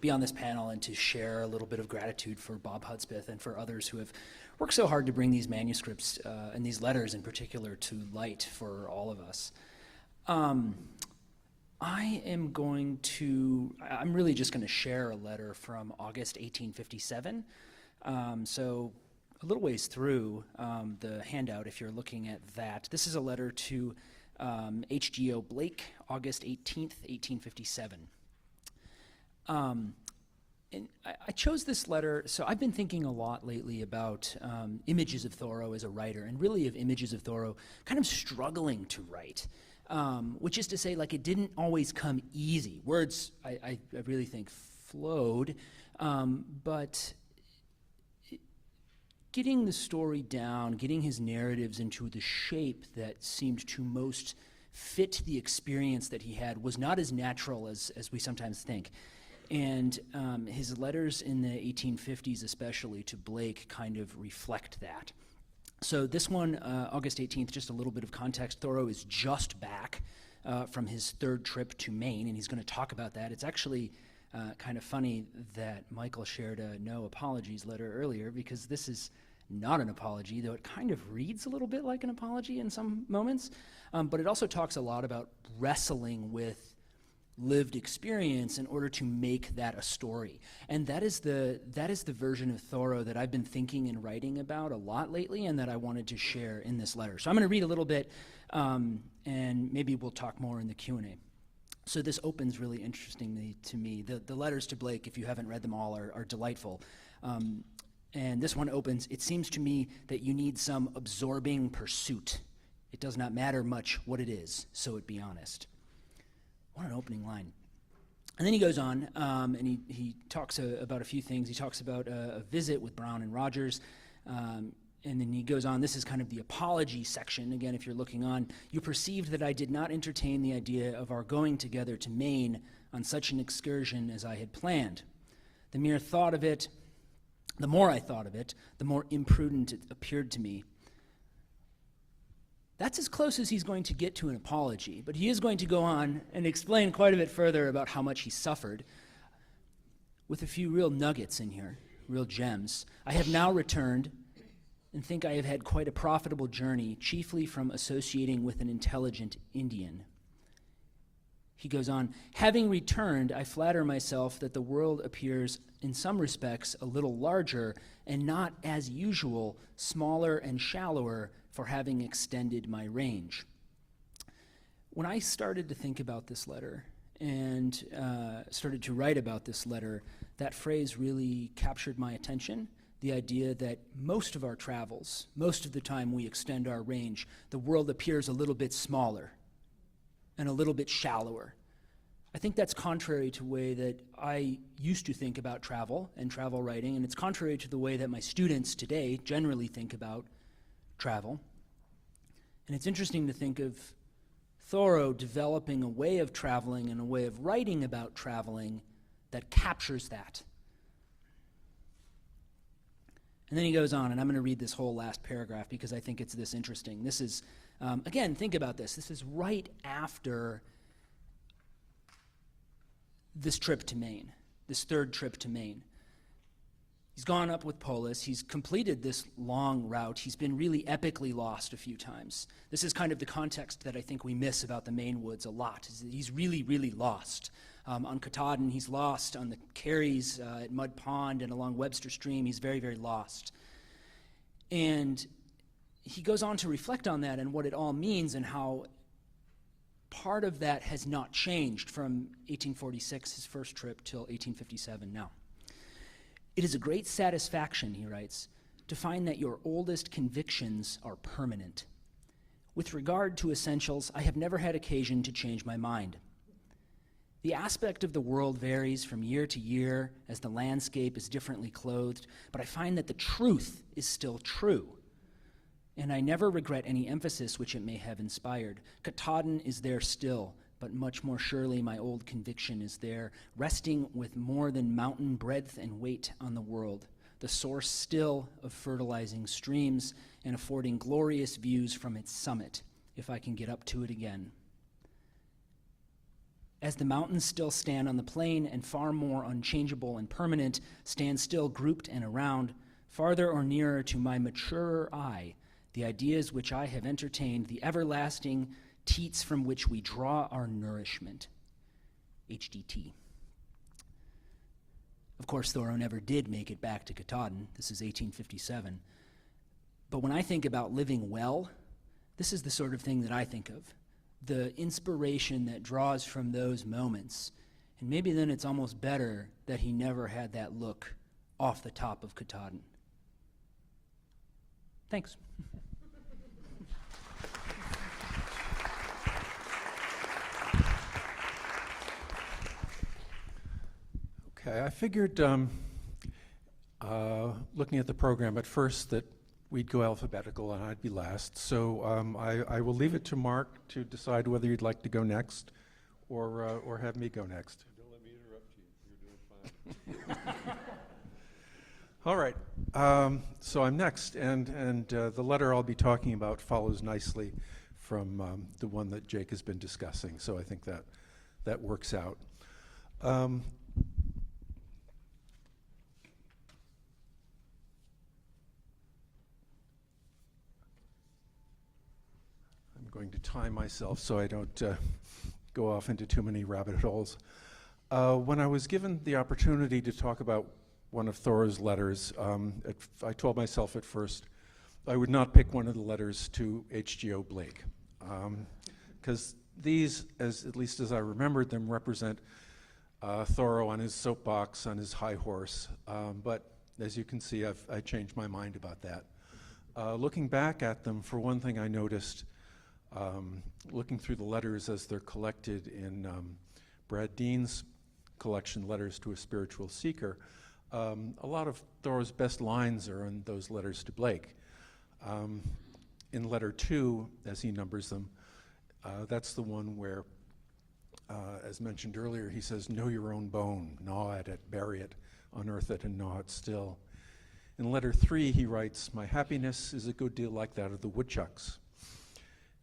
be on this panel and to share a little bit of gratitude for Bob Hudspeth and for others who have worked so hard to bring these manuscripts and these letters in particular to light for all of us. I'm really just going to share a letter from August 1857. So a little ways through the handout, if you're looking at that. This is a letter to H.G.O. Blake, August 18th, 1857. And I chose this letter, so I've been thinking a lot lately about images of Thoreau as a writer, and really of images of Thoreau kind of struggling to write, which is to say, like, it didn't always come easy. Words, I really think, flowed, but getting the story down, getting his narratives into the shape that seemed to most fit the experience that he had was not as natural as we sometimes think. And his letters in the 1850s, especially to Blake, kind of reflect that. So this one, August 18th, just a little bit of context. Thoreau is just back from his third trip to Maine, and he's going to talk about that. It's actually kind of funny that Michael shared a no apologies letter earlier, because this is not an apology, though it kind of reads a little bit like an apology in some moments. But it also talks a lot about wrestling with lived experience in order to make that a story. And that is the version of Thoreau that I've been thinking and writing about a lot lately, and that I wanted to share in this letter. So I'm going to read a little bit, and maybe we'll talk more in the Q&A. So this opens really interestingly to me. The letters to Blake, if you haven't read them all, are delightful. And this one opens, "It seems to me that you need some absorbing pursuit. It does not matter much what it is, so it be honest." What an opening line. And then he goes on, and he talks about a few things. He talks about a visit with Brown and Rogers, and then he goes on. This is kind of the apology section. Again, if you're looking on, "You perceived that I did not entertain the idea of our going together to Maine on such an excursion as I had planned. The more I thought of it, the more imprudent it appeared to me." That's as close as he's going to get to an apology, but he is going to go on and explain quite a bit further about how much he suffered, with a few real nuggets in here, real gems. "I have now returned and think I have had quite a profitable journey, chiefly from associating with an intelligent Indian." He goes on, "Having returned, I flatter myself that the world appears in some respects a little larger, and not, as usual, smaller and shallower for having extended my range." When I started to think about this letter and started to write about this letter, that phrase really captured my attention. The idea that most of our travels, most of the time we extend our range, the world appears a little bit smaller and a little bit shallower. I think that's contrary to the way that I used to think about travel and travel writing, and it's contrary to the way that my students today generally think about travel. And it's interesting to think of Thoreau developing a way of traveling and a way of writing about traveling that captures that. And then he goes on, and I'm going to read this whole last paragraph because I think it's this interesting. This is, again, think about this. This is right after this trip to Maine, this third trip to Maine. He's gone up with Polis. He's completed this long route. He's been really epically lost a few times. This is kind of the context that I think we miss about the Maine woods a lot, is that he's really, really lost. On Katahdin, he's lost. On the Carries at Mud Pond and along Webster Stream, he's very, very lost. And he goes on to reflect on that and what it all means and how part of that has not changed from 1846, his first trip, till 1857 now. It is a great satisfaction, he writes, to find that your oldest convictions are permanent. With regard to essentials, I have never had occasion to change my mind. The aspect of the world varies from year to year as the landscape is differently clothed, but I find that the truth is still true, and I never regret any emphasis which it may have inspired. Katahdin is there still, but much more surely my old conviction is there, resting with more than mountain breadth and weight on the world, the source still of fertilizing streams and affording glorious views from its summit, if I can get up to it again. As the mountains still stand on the plain and far more unchangeable and permanent, stand still grouped and around, farther or nearer to my maturer eye, the ideas which I have entertained, the everlasting teats from which we draw our nourishment. HDT. Of course, Thoreau never did make it back to Katahdin. This is 1857. But when I think about living well, this is the sort of thing that I think of. The inspiration that draws from those moments. And maybe then it's almost better that he never had that look off the top of Katahdin. Thanks. Okay, I figured, looking at the program at first, that we'd go alphabetical and I'd be last. So I will leave it to Marc to decide whether you'd like to go next or have me go next. Don't let me interrupt you. You're doing fine. All right, so I'm next, and the letter I'll be talking about follows nicely from the one that Jake has been discussing, so I think that works out. I'm going to time myself so I don't go off into too many rabbit holes. When I was given the opportunity to talk about one of Thoreau's letters, I told myself at first I would not pick one of the letters to H.G.O. Blake, because these, at least as I remembered them, represent Thoreau on his soapbox, on his high horse. But as you can see, I changed my mind about that. Looking back at them, for one thing I noticed, looking through the letters as they're collected in Brad Dean's collection, Letters to a Spiritual Seeker, a lot of Thoreau's best lines are in those letters to Blake. In letter 2, as he numbers them, that's the one where, as mentioned earlier, he says, know your own bone, gnaw at it, bury it, unearth it, and gnaw it still. In letter 3, he writes, my happiness is a good deal like that of the woodchucks.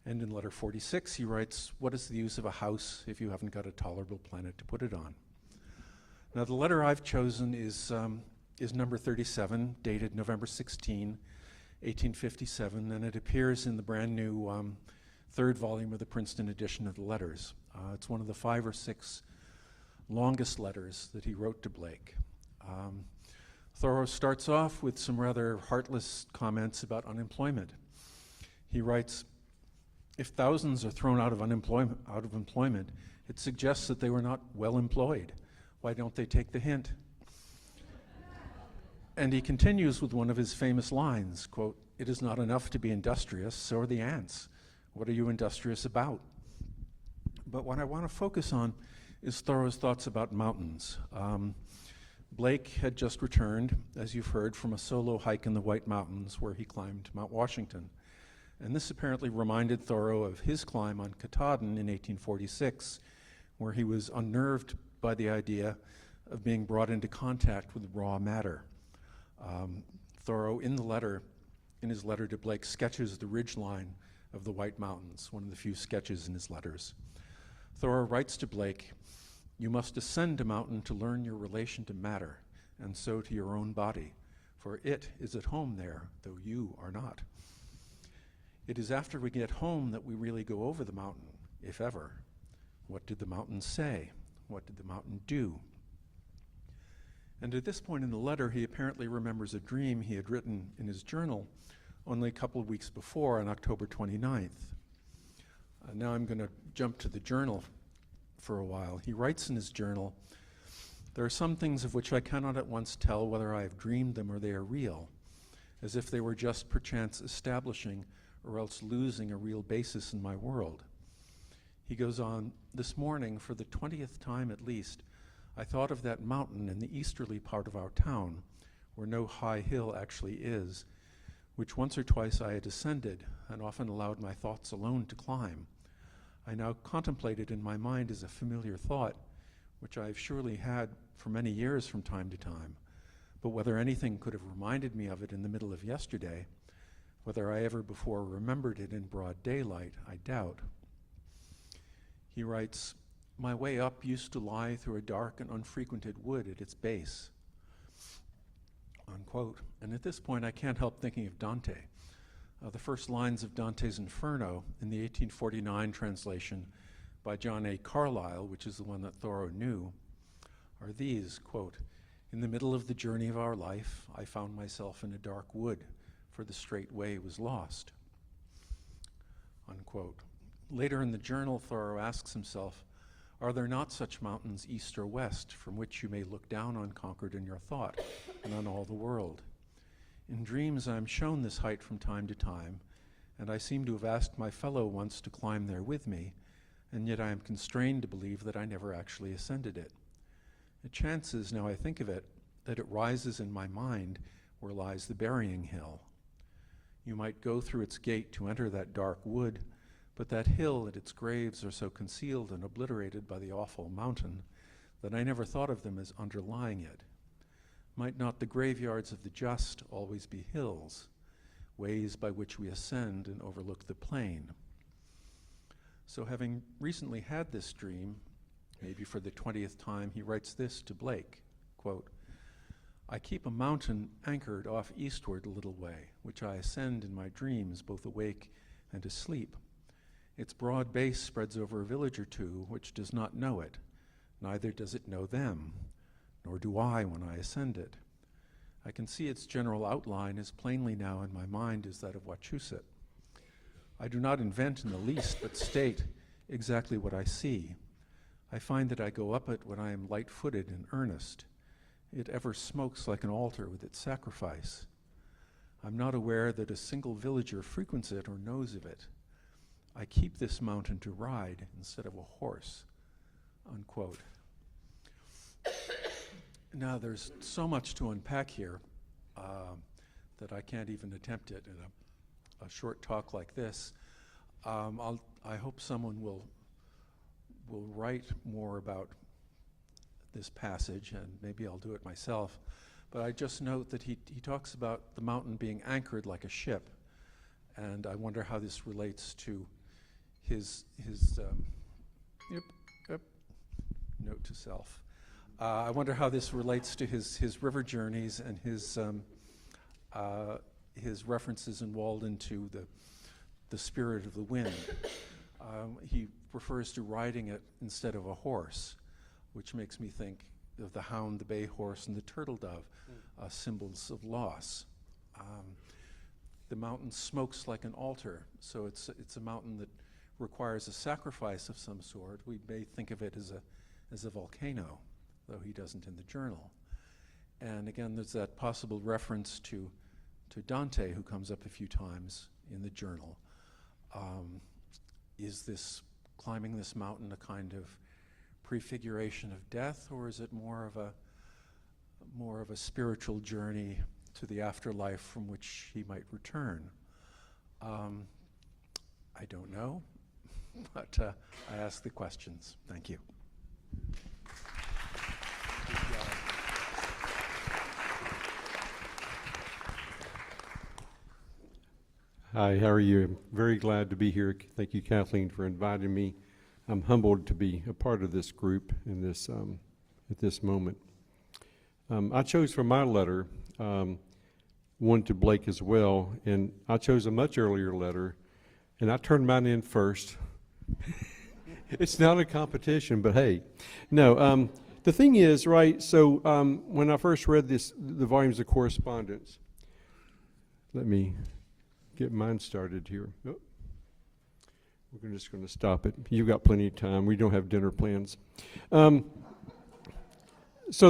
And in letter 46, he writes, what is the use of a house if you haven't got a tolerable planet to put it on? Now, the letter I've chosen is number 37, dated November 16, 1857, and it appears in the brand new third volume of the Princeton edition of the letters. It's one of the 5 or 6 longest letters that he wrote to Blake. Thoreau starts off with some rather heartless comments about unemployment. He writes, if thousands are thrown out of employment, it suggests that they were not well employed. Why don't they take the hint? And he continues with one of his famous lines, quote, it is not enough to be industrious, so are the ants. What are you industrious about? But what I want to focus on is Thoreau's thoughts about mountains. Blake had just returned, as you've heard, from a solo hike in the White Mountains where he climbed Mount Washington. And this apparently reminded Thoreau of his climb on Katahdin in 1846, where he was unnerved by the idea of being brought into contact with raw matter. Thoreau, in his letter to Blake, sketches the ridgeline of the White Mountains, one of the few sketches in his letters. Thoreau writes to Blake, "You must ascend a mountain to learn your relation to matter, and so to your own body, for it is at home there, though you are not. It is after we get home that we really go over the mountain, if ever. What did the mountain say? What did the mountain do?" And at this point in the letter, he apparently remembers a dream he had written in his journal only a couple of weeks before, on October 29th. Now I'm going to jump to the journal for a while. He writes in his journal, "There are some things of which I cannot at once tell whether I have dreamed them or they are real, as if they were just perchance establishing or else losing a real basis in my world." He goes on, "This morning, for the 20th time at least, I thought of that mountain in the easterly part of our town, where no high hill actually is, which once or twice I had ascended and often allowed my thoughts alone to climb. I now contemplate it in my mind as a familiar thought, which I have surely had for many years from time to time, but whether anything could have reminded me of it in the middle of yesterday, whether I ever before remembered it in broad daylight, I doubt." He writes, "My way up used to lie through a dark and unfrequented wood at its base." Unquote. And at this point, I can't help thinking of Dante. The first lines of Dante's Inferno in the 1849 translation by John A. Carlyle, which is the one that Thoreau knew, are these, quote, "In the middle of the journey of our life, I found myself in a dark wood, for the straight way was lost." Unquote. Later in the journal, Thoreau asks himself, "Are there not such mountains east or west from which you may look down unconquered in your thought and on all the world? In dreams I am shown this height from time to time, and I seem to have asked my fellow once to climb there with me, and yet I am constrained to believe that I never actually ascended it. It chances, now I think of it, that it rises in my mind where lies the burying hill. You might go through its gate to enter that dark wood, but that hill and its graves are so concealed and obliterated by the awful mountain that I never thought of them as underlying it. Might not the graveyards of the just always be hills, ways by which we ascend and overlook the plain?" So having recently had this dream, maybe for the 20th time, he writes this to Blake, quote, "I keep a mountain anchored off eastward a little way, which I ascend in my dreams, both awake and asleep. Its broad base spreads over a village or two which does not know it, neither does it know them, nor do I when I ascend it. I can see its general outline as plainly now in my mind as that of Wachusett. I do not invent in the least, but state exactly what I see. I find that I go up it when I am light-footed and earnest. It ever smokes like an altar with its sacrifice. I'm not aware that a single villager frequents it or knows of it. I keep this mountain to ride instead of a horse." Unquote. Now, there's so much to unpack here that I can't even attempt it in a short talk like this. I hope someone will write more about this passage, and maybe I'll do it myself. But I just note that he talks about the mountain being anchored like a ship, and I wonder how this relates to his note to self. I wonder how this relates to his river journeys and his references in Walden to the spirit of the wind. He refers to riding it instead of a horse, which makes me think of the hound, the bay horse, and the turtle dove, symbols of loss. The mountain smokes like an altar, so it's a mountain that requires a sacrifice of some sort. We may think of it as a volcano, though he doesn't in the journal. And again, there's that possible reference to Dante, who comes up a few times in the journal. Is this climbing this mountain a kind of prefiguration of death, or is it more of a spiritual journey to the afterlife from which he might return? I don't know, but I ask the questions. Thank you. Hi, how are you? I'm very glad to be here. Thank you, Kathleen, for inviting me. I'm humbled to be a part of this group in this at this moment. I chose for my letter one to Blake as well, and I chose a much earlier letter, and I turned mine in first. It's not a competition, but hey, no. The thing is, right? So when I first read the volumes of correspondence, let me get mine started here. Oh. We're just going to stop it. You've got plenty of time. We don't have dinner plans. So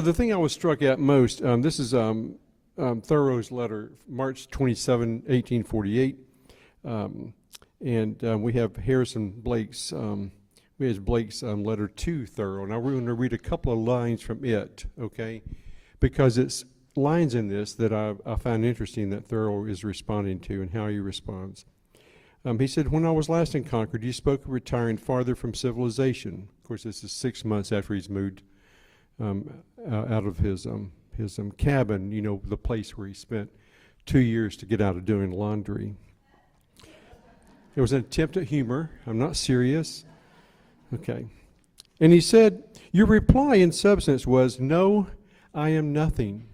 the thing I was struck at most, this is Thoreau's letter, March 27, 1848. And we have Blake's letter to Thoreau. Now we're going to read a couple of lines from it, okay? Because it's lines in this that I find interesting that Thoreau is responding to and how he responds. He said, when I was last in Concord, you spoke of retiring farther from civilization. Of course, this is 6 months after he's moved out of his cabin, you know, the place where he spent 2 years to get out of doing laundry. It was an attempt at humor. I'm not serious. Okay. And he said, your reply in substance was, no, I am nothing.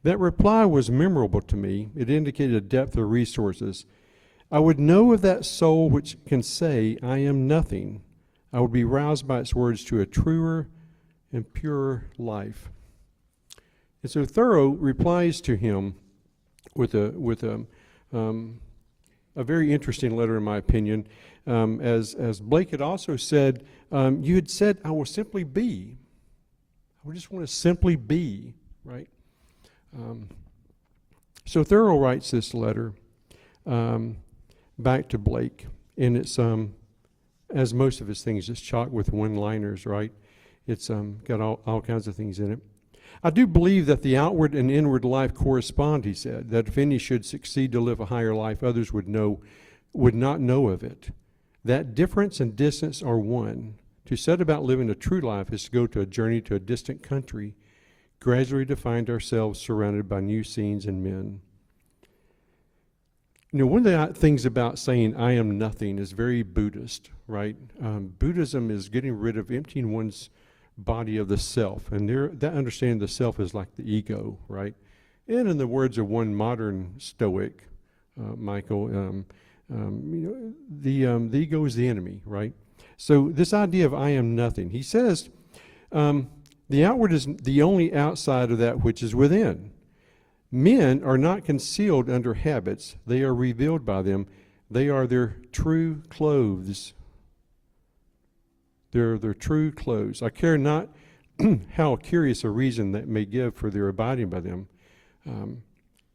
That reply was memorable to me. It indicated a depth of resources. I would know of that soul which can say, I am nothing. I would be roused by its words to a truer and purer life. And so Thoreau replies to him with a very interesting letter, in my opinion. As Blake had also said, you had said, I will simply be. I just want to simply be, right? So Thoreau writes this letter back to Blake, and it's, as most of his things, it's chock with one-liners, right? It's got all kinds of things in it. I do believe that the outward and inward life correspond, he said, that if any should succeed to live a higher life, others would not know of it. That difference and distance are one. To set about living a true life is to go to a journey to a distant country, gradually to find ourselves surrounded by new scenes and men. You know, one of the things about saying I am nothing is very Buddhist, right? Buddhism is getting rid of emptying one's body of the self, and that understanding the self is like the ego, right? And in the words of one modern Stoic, Michael, you know, the ego is the enemy, right? So this idea of I am nothing, he says, the outward is the only outside of that which is within. Men are not concealed under habits. They are revealed by them. They are their true clothes. They're their true clothes. I care not how curious a reason that may give for their abiding by them. And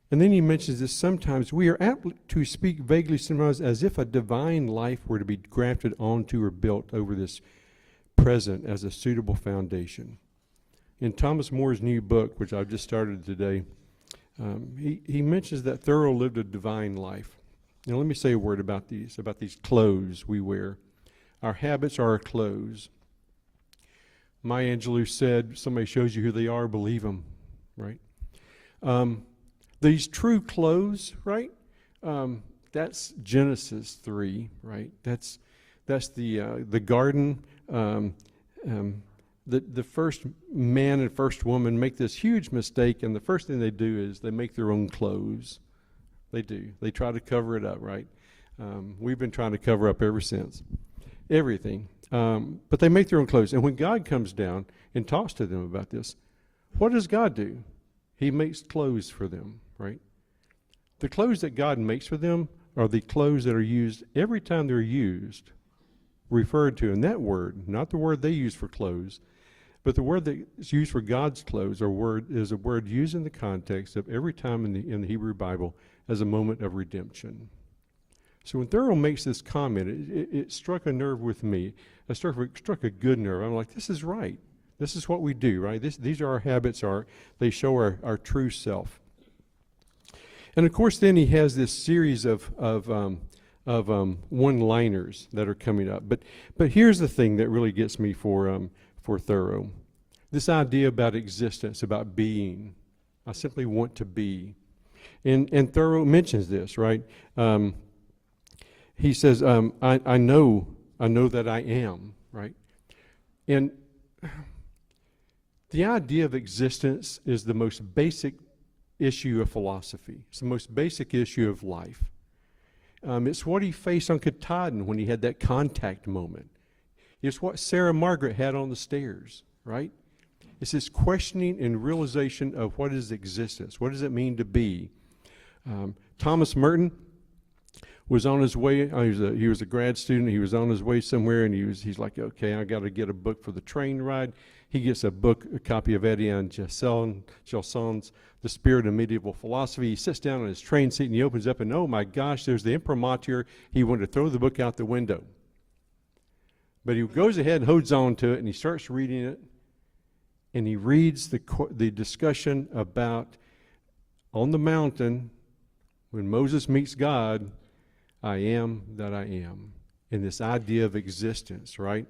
then he mentions this sometimes. We are apt to speak vaguely sometimes as if a divine life were to be grafted onto or built over this present as a suitable foundation. In Thomas More's new book, which I've just started today, he mentions that Thoreau lived a divine life. Now let me say a word about these clothes we wear. Our habits are our clothes. Maya Angelou said, somebody shows you who they are, believe them, right? These true clothes, right? That's Genesis 3, right? That's the garden. The first man and first woman make this huge mistake, and the first thing they do is they make their own clothes. They do. They try to cover it up, right? We've been trying to cover up ever since. Everything. But they make their own clothes. And when God comes down and talks to them about this, what does God do? He makes clothes for them, right? The clothes that God makes for them are the clothes that are used every time they're used, referred to in that word, not the word they use for clothes, but the word that's used for God's clothes is a word used in the context of every time in the Hebrew Bible as a moment of redemption. So when Thoreau makes this comment, it struck a nerve with me. It struck a good nerve. I'm like, this is right. This is what we do, right? These are our habits. They show our true self. And of course, then he has this series of one-liners that are coming up. But here's the thing that really gets me for Thoreau. This idea about existence, about being. I simply want to be. And Thoreau mentions this, right? He says, I know that I am, right? And the idea of existence is the most basic issue of philosophy. It's the most basic issue of life. It's what he faced on Katahdin when he had that contact moment. It's what Sarah Margaret had on the stairs, right? It's this questioning and realization of what is existence. What does it mean to be? Thomas Merton was on his way. He was a grad student. He was on his way somewhere, and he's like, okay, I got to get a book for the train ride. He gets a copy of Étienne Gilson's The Spirit of Medieval Philosophy. He sits down on his train seat, and he opens up, and oh my gosh, there's the imprimatur. He wanted to throw the book out the window. But he goes ahead and holds on to it, and he starts reading it, and he reads the discussion about on the mountain, when Moses meets God, I am that I am, and this idea of existence, right?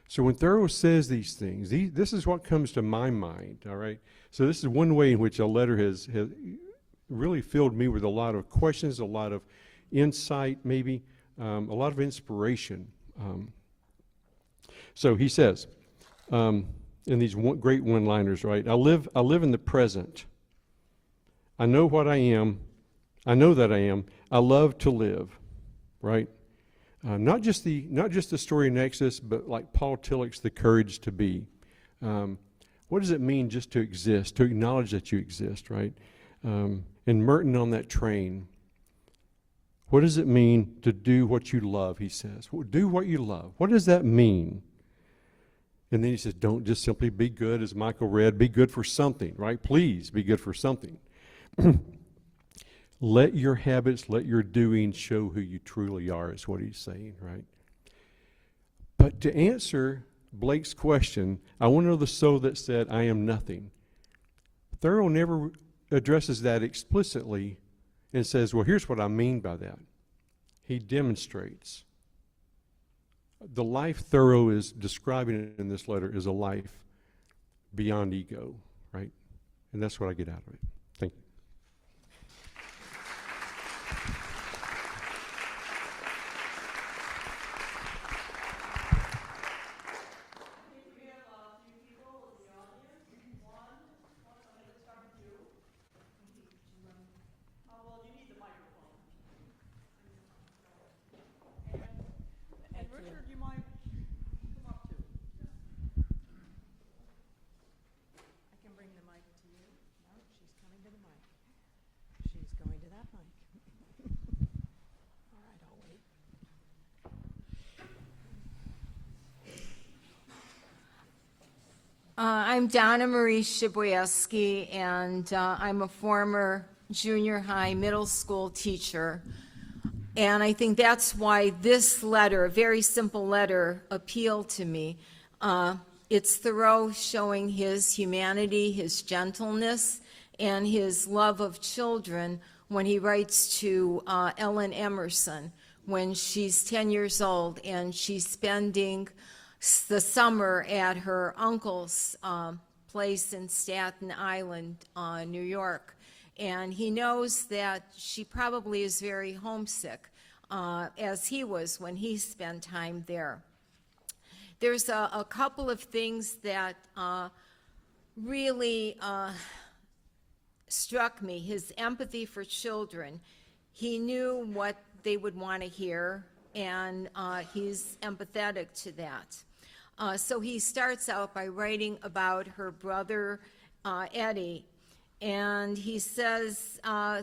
So when Thoreau says these things, this is what comes to my mind, all right? So this is one way in which a letter has really filled me with a lot of questions, a lot of insight, maybe, a lot of inspiration. So he says, in these great one-liners, right? I live in the present. I know what I am. I know that I am. I love to live, right? Not just the story in Exodus, but like Paul Tillich's The Courage to Be. What does it mean just to exist, to acknowledge that you exist, right? And Merton on that train. What does it mean to do what you love, he says. Do what you love. What does that mean? And then he says, don't just simply be good, as Michael read, be good for something, right? Please be good for something. Let your habits, let your doing show who you truly are, is what he's saying, right? But to answer Blake's question, I want to know the soul that said, I am nothing. Thoreau never addresses that explicitly and says, well, here's what I mean by that. He demonstrates. The life Thoreau is describing in this letter is a life beyond ego, right? And that's what I get out of it. Thank you. I'm Donna Marie Shibwieski, and I'm a former junior high, middle school teacher. And I think that's why this letter, a very simple letter, appealed to me. It's Thoreau showing his humanity, his gentleness, and his love of children when he writes to Ellen Emerson when she's 10 years old and she's spending the summer at her uncle's place in Staten Island, New York. And he knows that she probably is very homesick, as he was when he spent time there. There's a couple of things that really struck me. His empathy for children. He knew what they would want to hear, and he's empathetic to that. So he starts out by writing about her brother, Eddie, and he says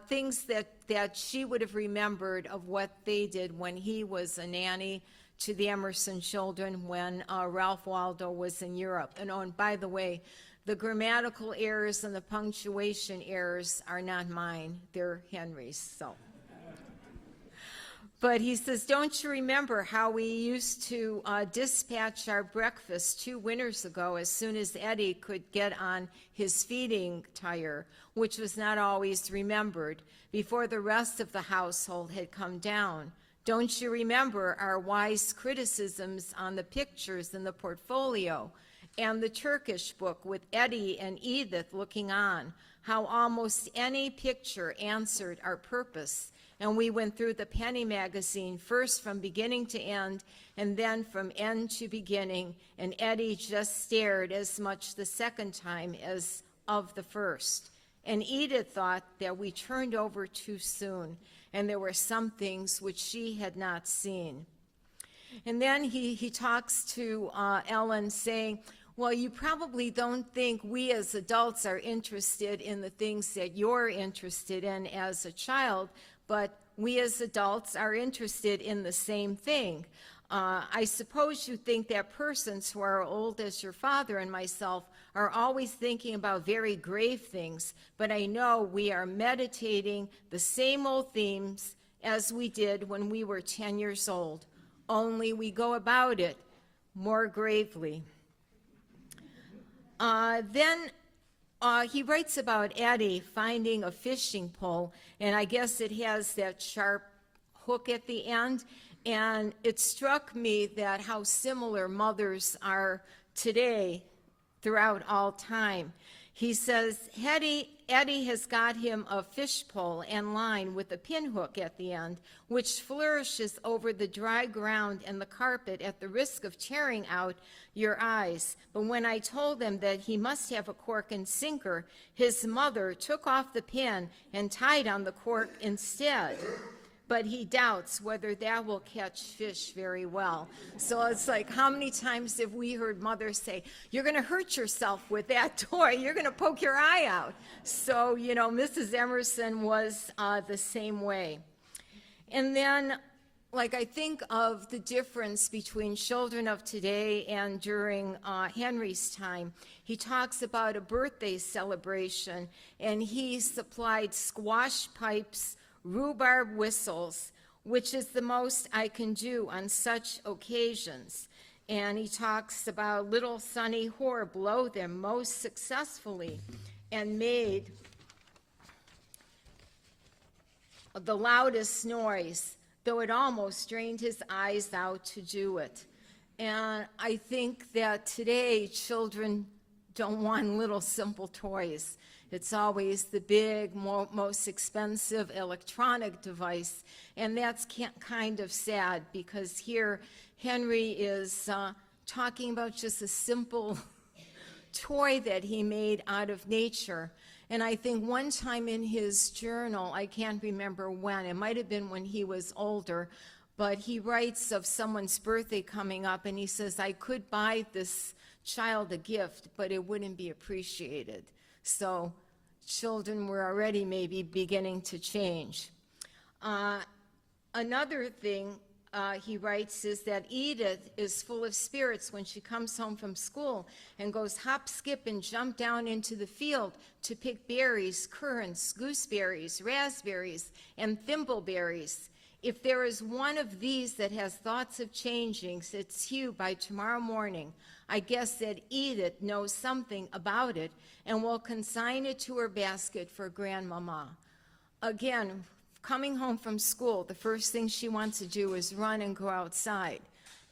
things that she would have remembered of what they did when he was a nanny to the Emerson children when Ralph Waldo was in Europe. And by the way, the grammatical errors and the punctuation errors are not mine, they're Henry's, so. But he says, don't you remember how we used to dispatch our breakfast 2 winters ago as soon as Eddie could get on his feeding tire, which was not always remembered, before the rest of the household had come down? Don't you remember our wise criticisms on the pictures in the portfolio and the Turkish book with Eddie and Edith looking on, how almost any picture answered our purpose? And we went through the penny magazine, first from beginning to end, and then from end to beginning, and Eddie just stared as much the second time as of the first. And Edith thought that we turned over too soon, and there were some things which she had not seen. And then he talks to Ellen, saying, well, you probably don't think we as adults are interested in the things that you're interested in as a child, but we as adults are interested in the same thing. I suppose you think that persons who are old as your father and myself are always thinking about very grave things, but I know we are meditating the same old themes as we did when we were 10 years old, only we go about it more gravely. Then he writes about Eddie finding a fishing pole, and I guess it has that sharp hook at the end, and it struck me that how similar mothers are today throughout all time. He says, Eddie has got him a fish pole and line with a pinhook at the end, which flourishes over the dry ground and the carpet at the risk of tearing out your eyes. But when I told him that he must have a cork and sinker, his mother took off the pin and tied on the cork instead. But he doubts whether that will catch fish very well. So it's like, how many times have we heard mothers say, you're going to hurt yourself with that toy, you're going to poke your eye out. So, you know, Mrs. Emerson was the same way. And then, like, I think of the difference between children of today and during Henry's time. He talks about a birthday celebration, and he supplied squash pipes, rhubarb whistles, which is the most I can do on such occasions. And he talks about little Sonny Hoare blow them most successfully and made the loudest noise, though it almost drained his eyes out to do it. And I think that today children don't want little simple toys. It's always the big, most expensive electronic device, and that's kind of sad, because here Henry is talking about just a simple toy that he made out of nature. And I think one time in his journal, I can't remember when, it might have been when he was older, but he writes of someone's birthday coming up, and he says, I could buy this child a gift, but it wouldn't be appreciated. So children were already maybe beginning to change. Another thing he writes is that Edith is full of spirits when she comes home from school and goes hop, skip, and jump down into the field to pick berries, currants, gooseberries, raspberries, and thimbleberries. If there is one of these that has thoughts of changing its hue by tomorrow morning, I guess that Edith knows something about it and will consign it to her basket for Grandmama. Again, coming home from school, the first thing she wants to do is run and go outside.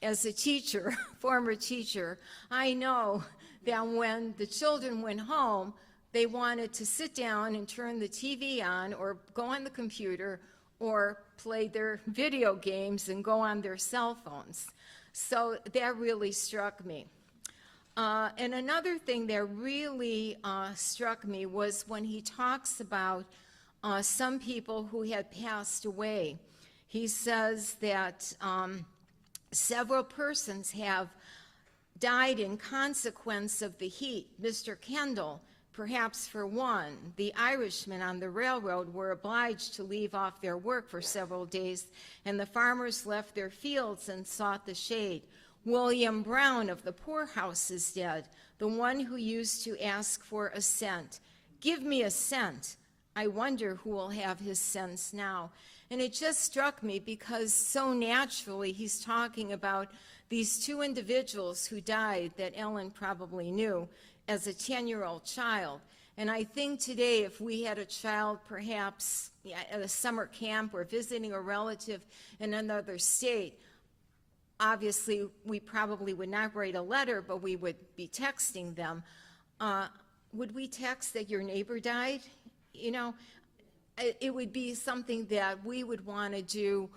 As a teacher, former teacher, I know that when the children went home, they wanted to sit down and turn the TV on or go on the computer or play their video games and go on their cell phones. So that really struck me. And another thing that really struck me was when he talks about some people who had passed away. He says that several persons have died in consequence of the heat. Mr. Kendall, perhaps for one, the Irishmen on the railroad were obliged to leave off their work for several days, and the farmers left their fields and sought the shade. William Brown of the poorhouse is dead, the one who used to ask for a cent. Give me a cent. I wonder who will have his cents now. And it just struck me because so naturally he's talking about these two individuals who died that Ellen probably knew as a 10-year-old child. And I think today if we had a child perhaps at a summer camp or visiting a relative in another state, obviously we probably would not write a letter, but we would be texting them. Would we text that your neighbor died? You know, it would be something that we would want to do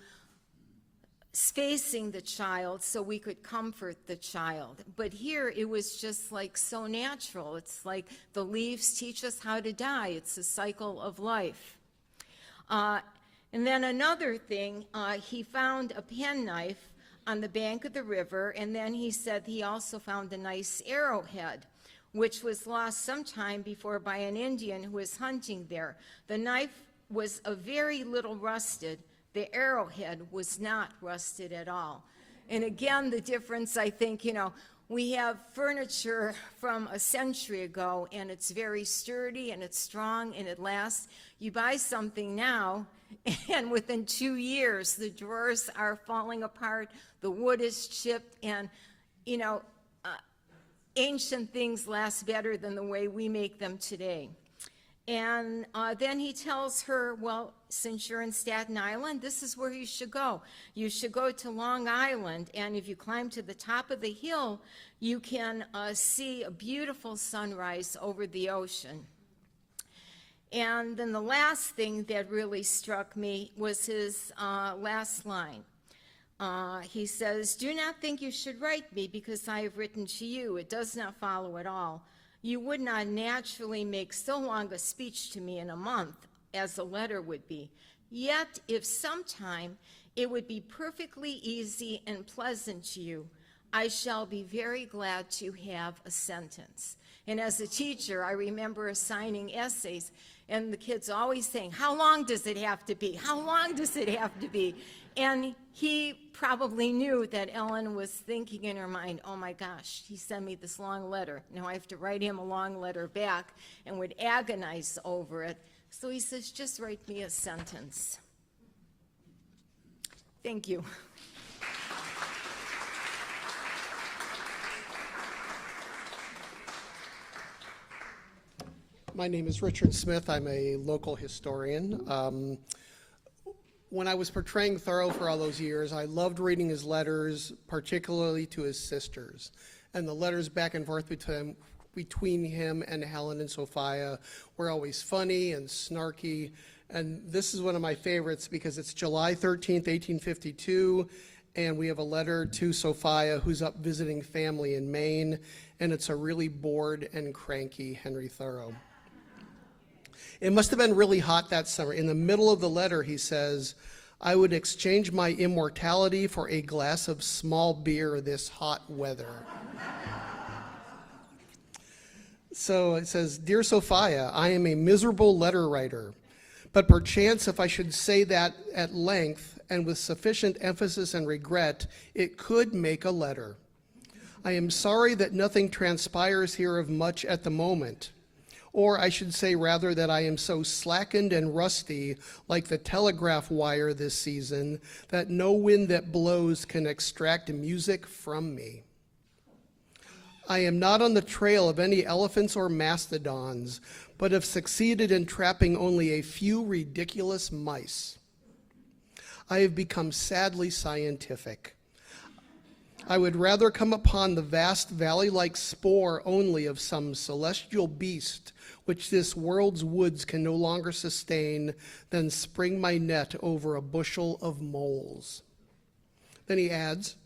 facing the child so we could comfort the child. But here it was just like so natural. It's like the leaves teach us how to die. It's a cycle of life. And then another thing, he found a penknife on the bank of the river, and then he said he also found a nice arrowhead, which was lost sometime before by an Indian who was hunting there. The knife was a very little rusted. The arrowhead was not rusted at all. And again, the difference, I think, you know, we have furniture from a century ago, and it's very sturdy, and it's strong, and it lasts. You buy something now, and within 2 years, the drawers are falling apart, the wood is chipped, and, you know, ancient things last better than the way we make them today. And then he tells her, well, since you're in Staten Island, this is where you should go. You should go to Long Island, and if you climb to the top of the hill, you can see a beautiful sunrise over the ocean. And then the last thing that really struck me was his last line. He says, "Do not think you should write me because I have written to you. It does not follow at all. You would not naturally make so long a speech to me in a month as a letter would be. Yet, if sometime it would be perfectly easy and pleasant to you, I shall be very glad to have a sentence." And as a teacher, I remember assigning essays, and the kids always saying, "How long does it have to be? How long does it have to be?" And he probably knew that Ellen was thinking in her mind, oh my gosh, he sent me this long letter. Now I have to write him a long letter back, and would agonize over it. So he says, just write me a sentence. Thank you. My name is Richard Smith. I'm a local historian. When I was portraying Thoreau for all those years, I loved reading his letters, particularly to his sisters. And the letters back and forth between him and Helen and Sophia were always funny and snarky. And this is one of my favorites because it's July 13th, 1852, and we have a letter to Sophia who's up visiting family in Maine, and it's a really bored and cranky Henry Thoreau. It must have been really hot that summer. In the middle of the letter, he says, "I would exchange my immortality for a glass of small beer this hot weather." So it says, "Dear Sophia, I am a miserable letter writer, but perchance if I should say that at length and with sufficient emphasis and regret, it could make a letter. I am sorry that nothing transpires here of much at the moment. Or I should say rather that I am so slackened and rusty like the telegraph wire this season that no wind that blows can extract music from me. I am not on the trail of any elephants or mastodons, but have succeeded in trapping only a few ridiculous mice. I have become sadly scientific. I would rather come upon the vast valley-like spore only of some celestial beast which this world's woods can no longer sustain than spring my net over a bushel of moles." Then he adds,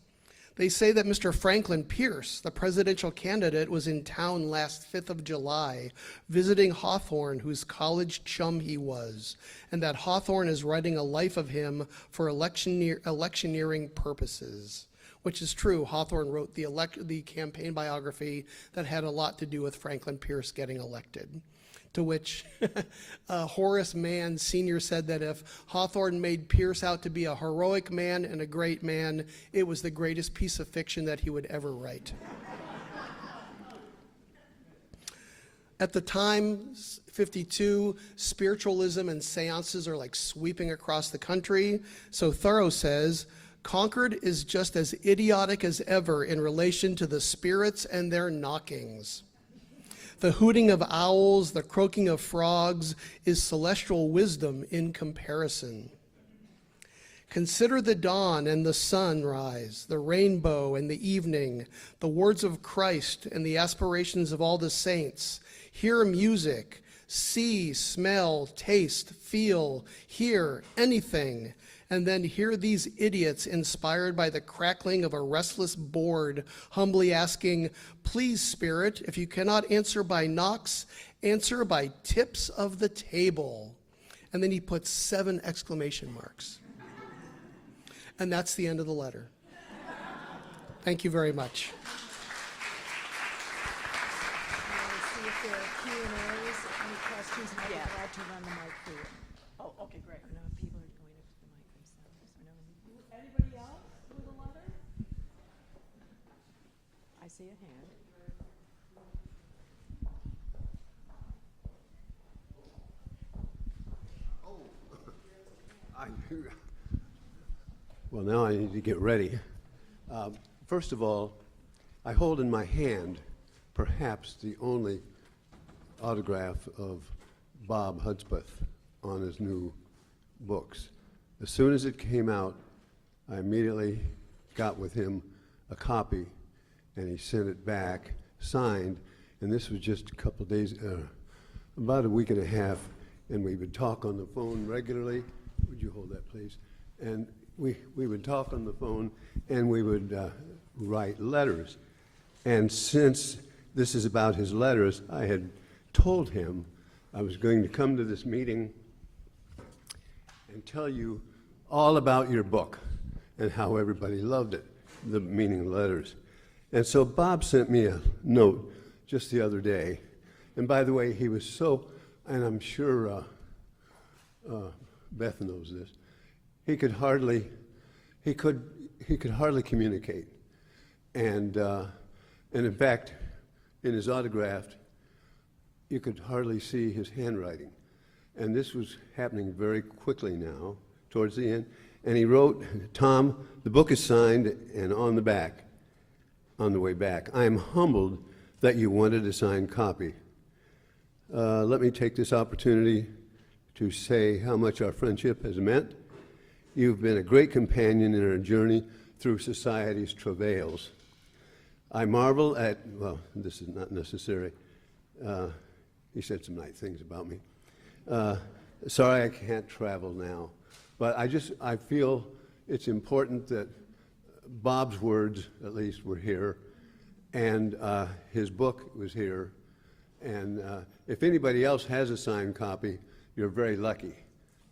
"They say that Mr. Franklin Pierce, the presidential candidate, was in town last 5th of July, visiting Hawthorne, whose college chum he was, and that Hawthorne is writing a life of him for electioneering purposes." Which is true. Hawthorne wrote the campaign biography that had a lot to do with Franklin Pierce getting elected. To which Horace Mann Sr. said that if Hawthorne made Pierce out to be a heroic man and a great man, it was the greatest piece of fiction that he would ever write. At the time, 52, spiritualism and seances are like sweeping across the country. So Thoreau says, Concord is just as idiotic as ever in relation to the spirits and their knockings. The hooting of owls, the croaking of frogs is celestial wisdom in comparison. Consider the dawn and the sunrise, the rainbow and the evening, the words of Christ and the aspirations of all the saints. Hear music, see, smell, taste, feel, hear anything, and then hear these idiots inspired by the crackling of a restless board, humbly asking, please, Spirit, if you cannot answer by knocks, answer by tips of the table. And then he puts 7 exclamation marks. And that's the end of the letter. Thank you very much. See if there are Q&As, any questions, and I'll be glad to run the mic for you. Oh, okay, great. I don't know if people are going up to the mic themselves or no. Anybody else with a letter? I see a hand. Well, now I need to get ready. First of all, I hold in my hand perhaps the only autograph of Bob Hudspeth on his new books. As soon as it came out, I immediately got with him a copy, and he sent it back, signed, and this was just a couple of days, about a week and a half, and we would talk on the phone regularly. Would you hold that, please? And we would talk on the phone, and we would write letters. And since this is about his letters, I had told him I was going to come to this meeting and tell you all about your book and how everybody loved it, the meaning of letters. And so Bob sent me a note just the other day. And by the way, he was so, and I'm sure Beth knows this, he could hardly communicate. And in fact, in his autograph, you could hardly see his handwriting. And this was happening very quickly now, towards the end. And he wrote, Tom, the book is signed, and on the back, on the way back, I am humbled that you wanted a signed copy. Let me take this opportunity to say how much our friendship has meant. You've been a great companion in our journey through society's travails. I marvel at, well, this is not necessary. He said some nice things about me. Sorry I can't travel now, but I feel it's important that Bob's words, at least, were here, and his book was here, and if anybody else has a signed copy, you're very lucky,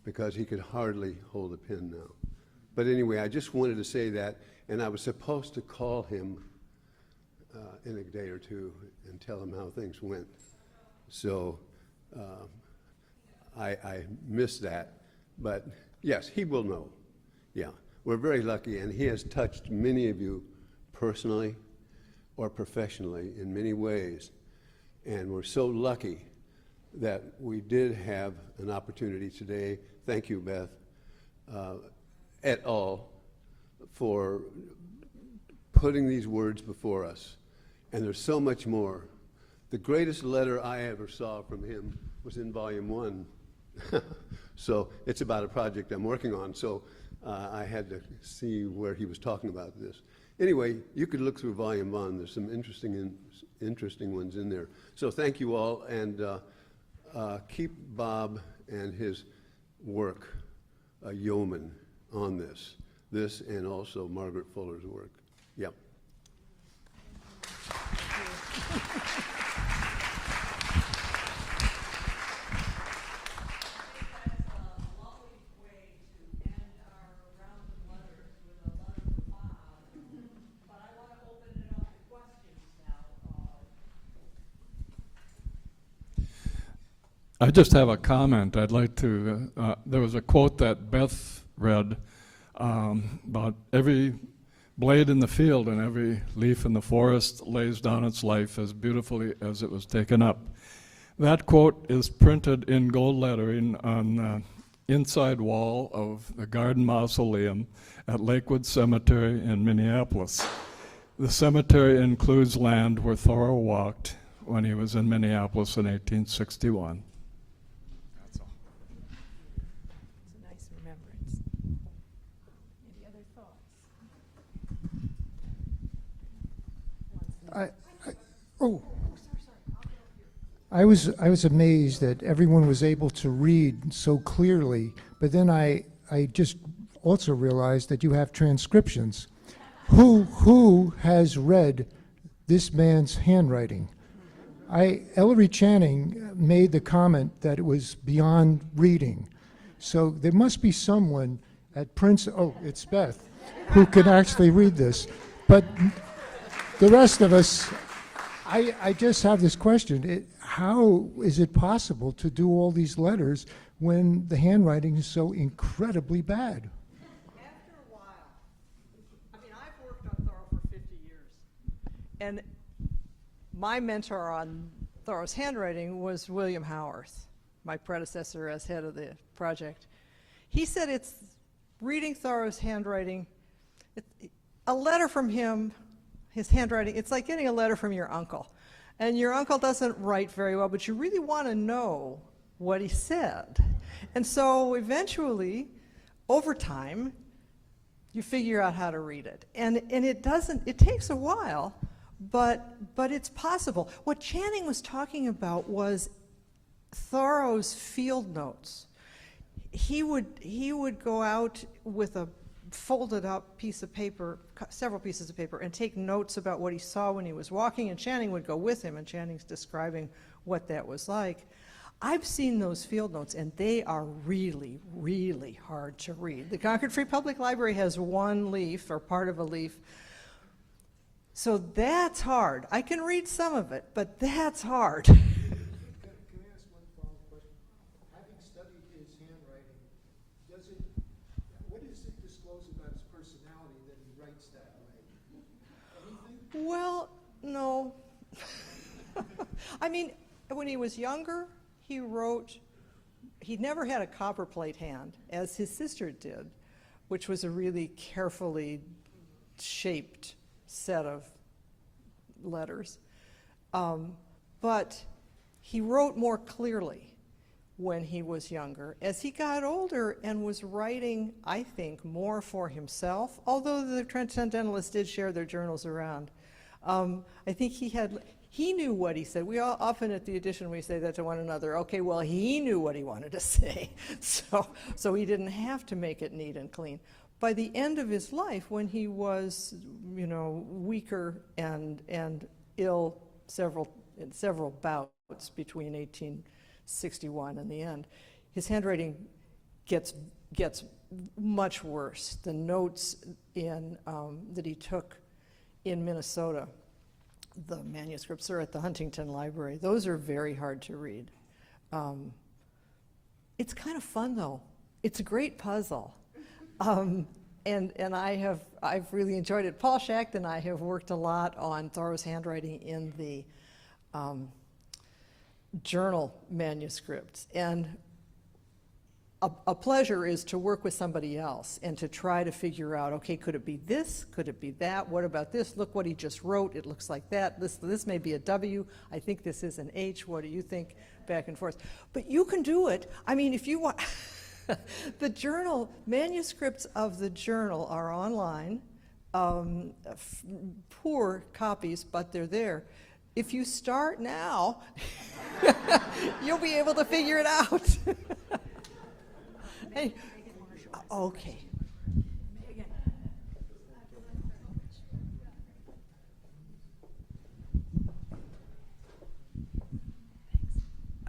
because he could hardly hold a pen now. But anyway, I just wanted to say that, and I was supposed to call him in a day or two and tell him how things went. So I missed that, but yes, he will know. Yeah, we're very lucky, and he has touched many of you personally or professionally in many ways, and we're so lucky that we did have an opportunity today. Thank you, Beth, et al., for putting these words before us. And there's so much more. The greatest letter I ever saw from him was in volume 1. So it's about a project I'm working on, so I had to see where he was talking about this. Anyway, you could look through volume 1. There's some interesting ones in there. So thank you all, and keep Bob and his work a yeoman on this and also Margaret Fuller's work. Yep. I just have a comment. I'd like to, there was a quote that Beth read about every blade in the field and every leaf in the forest lays down its life as beautifully as it was taken up. That quote is printed in gold lettering on the inside wall of the Garden Mausoleum at Lakewood Cemetery in Minneapolis. The cemetery includes land where Thoreau walked when he was in Minneapolis in 1861. That's all. It's a nice remembrance. Any other thoughts? I was amazed that everyone was able to read so clearly, but then I just also realized that you have transcriptions. Who has read this man's handwriting? Ellery Channing made the comment that it was beyond reading. So there must be someone at Princeton, oh, it's Beth, who can actually read this. But the rest of us, I just have this question. How is it possible to do all these letters when the handwriting is so incredibly bad? After a while, I mean, I've worked on Thoreau for 50 years, and my mentor on Thoreau's handwriting was William Howarth, my predecessor as head of the project. He said it's reading Thoreau's handwriting, a letter from him, his handwriting, it's like getting a letter from your uncle. And your uncle doesn't write very well, but you really want to know what he said. And so eventually, over time, you figure out how to read it. And it takes a while, but it's possible. What Channing was talking about was Thoreau's field notes. He would go out with a folded up piece of paper, several pieces of paper, and take notes about what he saw when he was walking, and Channing would go with him, and Channing's describing what that was like. I've seen those field notes, and they are really, really hard to read. The Concord Free Public Library has one leaf, or part of a leaf, so that's hard. I can read some of it, but that's hard. Can I ask one follow-up question? Having studied his handwriting, what does it disclose about his personality that he writes that way? Anything? Well, no. I mean, when he was younger, he never had a copperplate hand, as his sister did, which was a really carefully shaped set of letters. But he wrote more clearly when he was younger. As he got older and was writing, I think, more for himself, although the Transcendentalists did share their journals around, I think he knew what he said. We all often at the edition, we say that to one another, okay, well, he knew what he wanted to say, so he didn't have to make it neat and clean. By the end of his life, when he was, weaker and ill in several bouts between 1861 and the end, his handwriting gets much worse. The notes that he took in Minnesota, the manuscripts are at the Huntington Library. Those are very hard to read. It's kind of fun though. It's a great puzzle. And I've really enjoyed it. Paul Schacht and I have worked a lot on Thoreau's handwriting in the journal manuscripts. And a pleasure is to work with somebody else and to try to figure out, okay, could it be this? Could it be that? What about this? Look what he just wrote. It looks like that. This may be a W. I think this is an H. What do you think? Back and forth. But you can do it. I mean, if you want, the journal, manuscripts of the journal are online. Poor copies, but they're there. If you start now, you'll be able to figure it out. Hey, okay.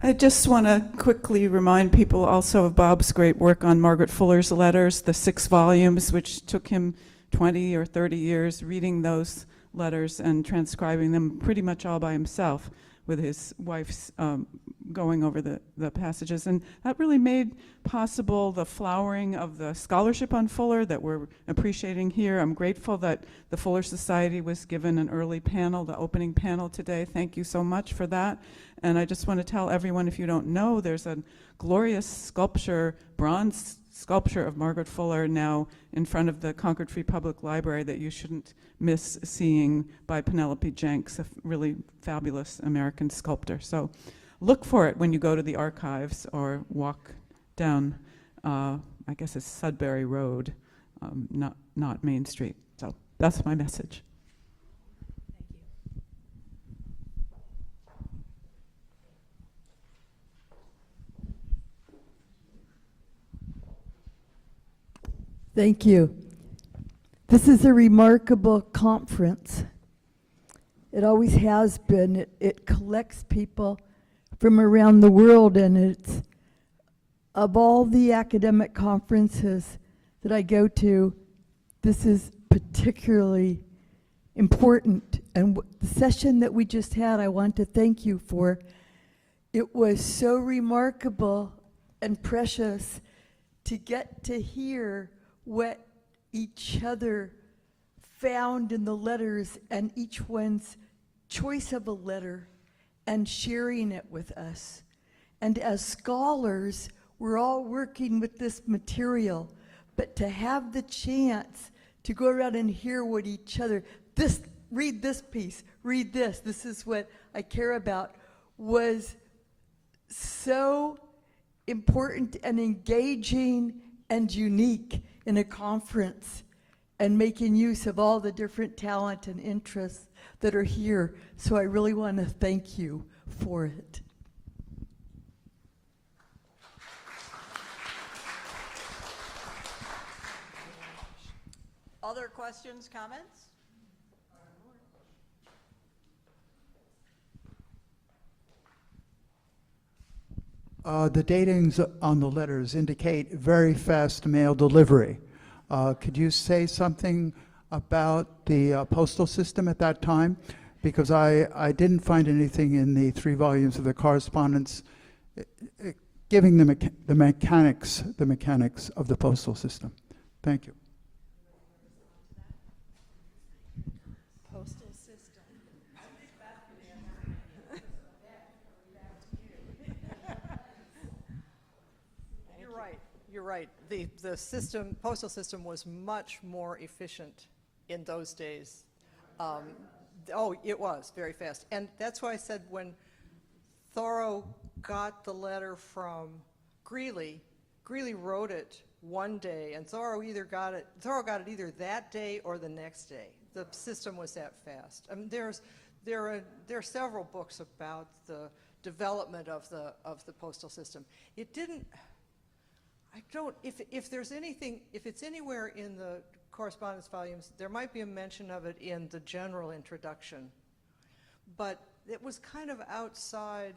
I just want to quickly remind people also of Bob's great work on Margaret Fuller's letters, the 6 volumes, which took him 20 or 30 years reading those letters and transcribing them pretty much all by himself with his wife's going over the passages. And that really made possible the flowering of the scholarship on Fuller that we're appreciating here. I'm grateful that the Fuller Society was given an early panel, the opening panel today. Thank you so much for that. And I just want to tell everyone, if you don't know, there's a glorious sculpture, bronze sculpture of Margaret Fuller now in front of the Concord Free Public Library that you shouldn't miss seeing, by Penelope Jenks, a really fabulous American sculptor. So look for it when you go to the archives or walk down, I guess it's Sudbury Road, not Main Street. So that's my message. Thank you. This is a remarkable conference. It always has been. It collects people from around the world, and it's, of all the academic conferences that I go to, this is particularly important. And the session that we just had, I want to thank you for. It was so remarkable and precious to get to hear what each other found in the letters and each one's choice of a letter and sharing it with us. And as scholars, we're all working with this material, but to have the chance to go around and hear what each other, read this piece, read this is what I care about, was so important and engaging and unique in a conference, and making use of all the different talent and interests that are here. So I really want to thank you for it. Other questions, comments? The datings on the letters indicate very fast mail delivery. Could you say something about the postal system at that time? Because I didn't find anything in the 3 volumes of the correspondence giving the mechanics of the postal system. Thank you. Postal system. You're right. The postal system was much more efficient in those days. It was very fast. And that's why I said when Thoreau got the letter from Greeley wrote it one day, and Thoreau got it either that day or the next day. The system was that fast. I mean, there are several books about the development of the postal system. It didn't. If it's anywhere in the correspondence volumes, there might be a mention of it in the general introduction. But it was kind of outside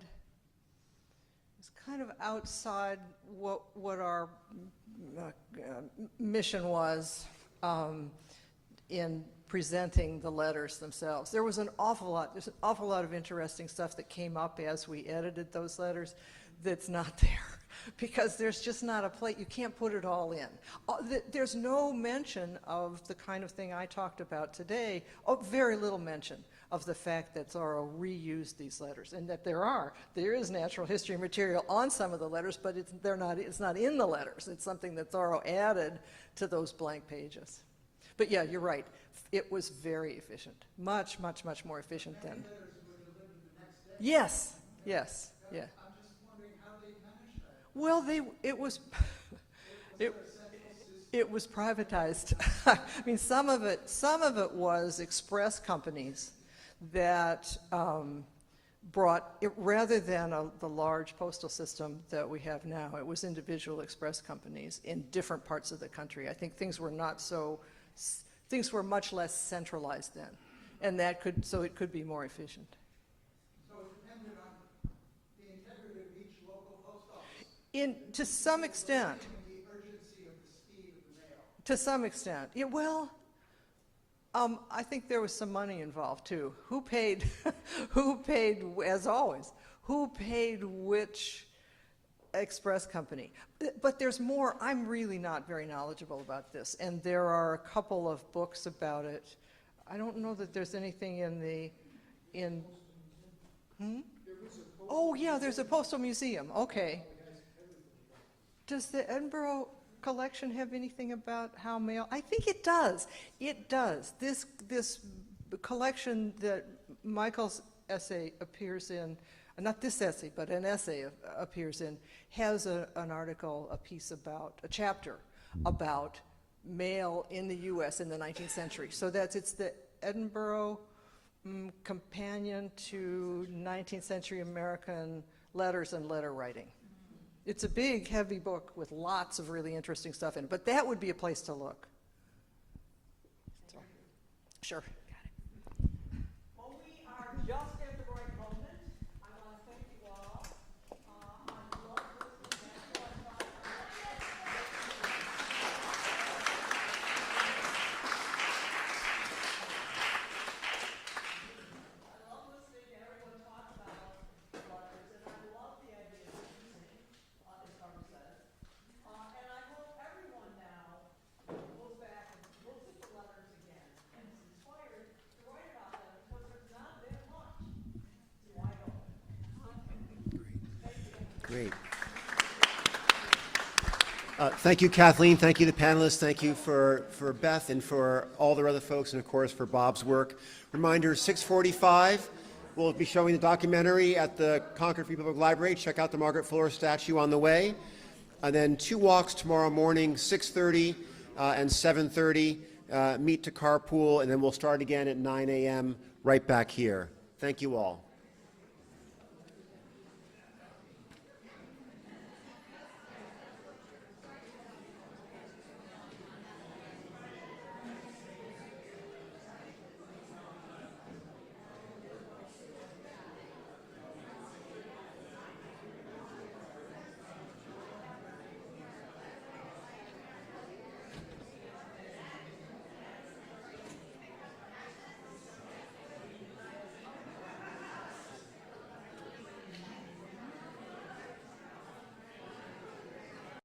what our mission was in presenting the letters themselves. There's an awful lot of interesting stuff that came up as we edited those letters that's not there. Because there's just not a place, you can't put it all in. There's no mention of the kind of thing I talked about today, very little mention of the fact that Thoreau reused these letters, and that there is natural history material on some of the letters, but it's not in the letters. It's something that Thoreau added to those blank pages. But yeah, you're right. It was very efficient, much, much, much more efficient than. Yes, yeah. Well, it was privatized. I mean, some of it was express companies that brought it, rather than the large postal system that we have now. It was individual express companies in different parts of the country. I think things were much less centralized then, and so it could be more efficient. To some extent. To some extent. Yeah, well, I think there was some money involved too. Who paid, as always, who paid which express company. But there's more. I'm really not very knowledgeable about this, and there are a couple of books about it. I don't know that there's anything Oh, yeah, there's a postal museum. Okay. Does the Edinburgh collection have anything about how mail? I think it does. It does. This collection that Michael's essay appears in, not this essay, but an essay appears in, has an article, a piece about, a chapter about mail in the U.S. in the 19th century. So it's the Edinburgh Companion to 19th Century American Letters and Letter Writing. It's a big, heavy book with lots of really interesting stuff in it, but that would be a place to look. So, sure. Well, we are just at the right moment. I want to thank you all. I love listening to everyone talk about letters, and I love the idea of choosing, as Carmen said. And I hope everyone now goes back and looks at the letters again and is inspired to write about them, because there's not that much to write on. Great. Thank you, Kathleen. Thank you, the panelists. Thank you for Beth and for all the other folks, and of course for Bob's work. Reminder, 6:45, we'll be showing the documentary at the Concord Free Public Library. Check out the Margaret Fuller statue on the way. And then 2 walks tomorrow morning, 6:30 and 7:30. Meet to carpool, and then we'll start again at 9 a.m. right back here. Thank you all.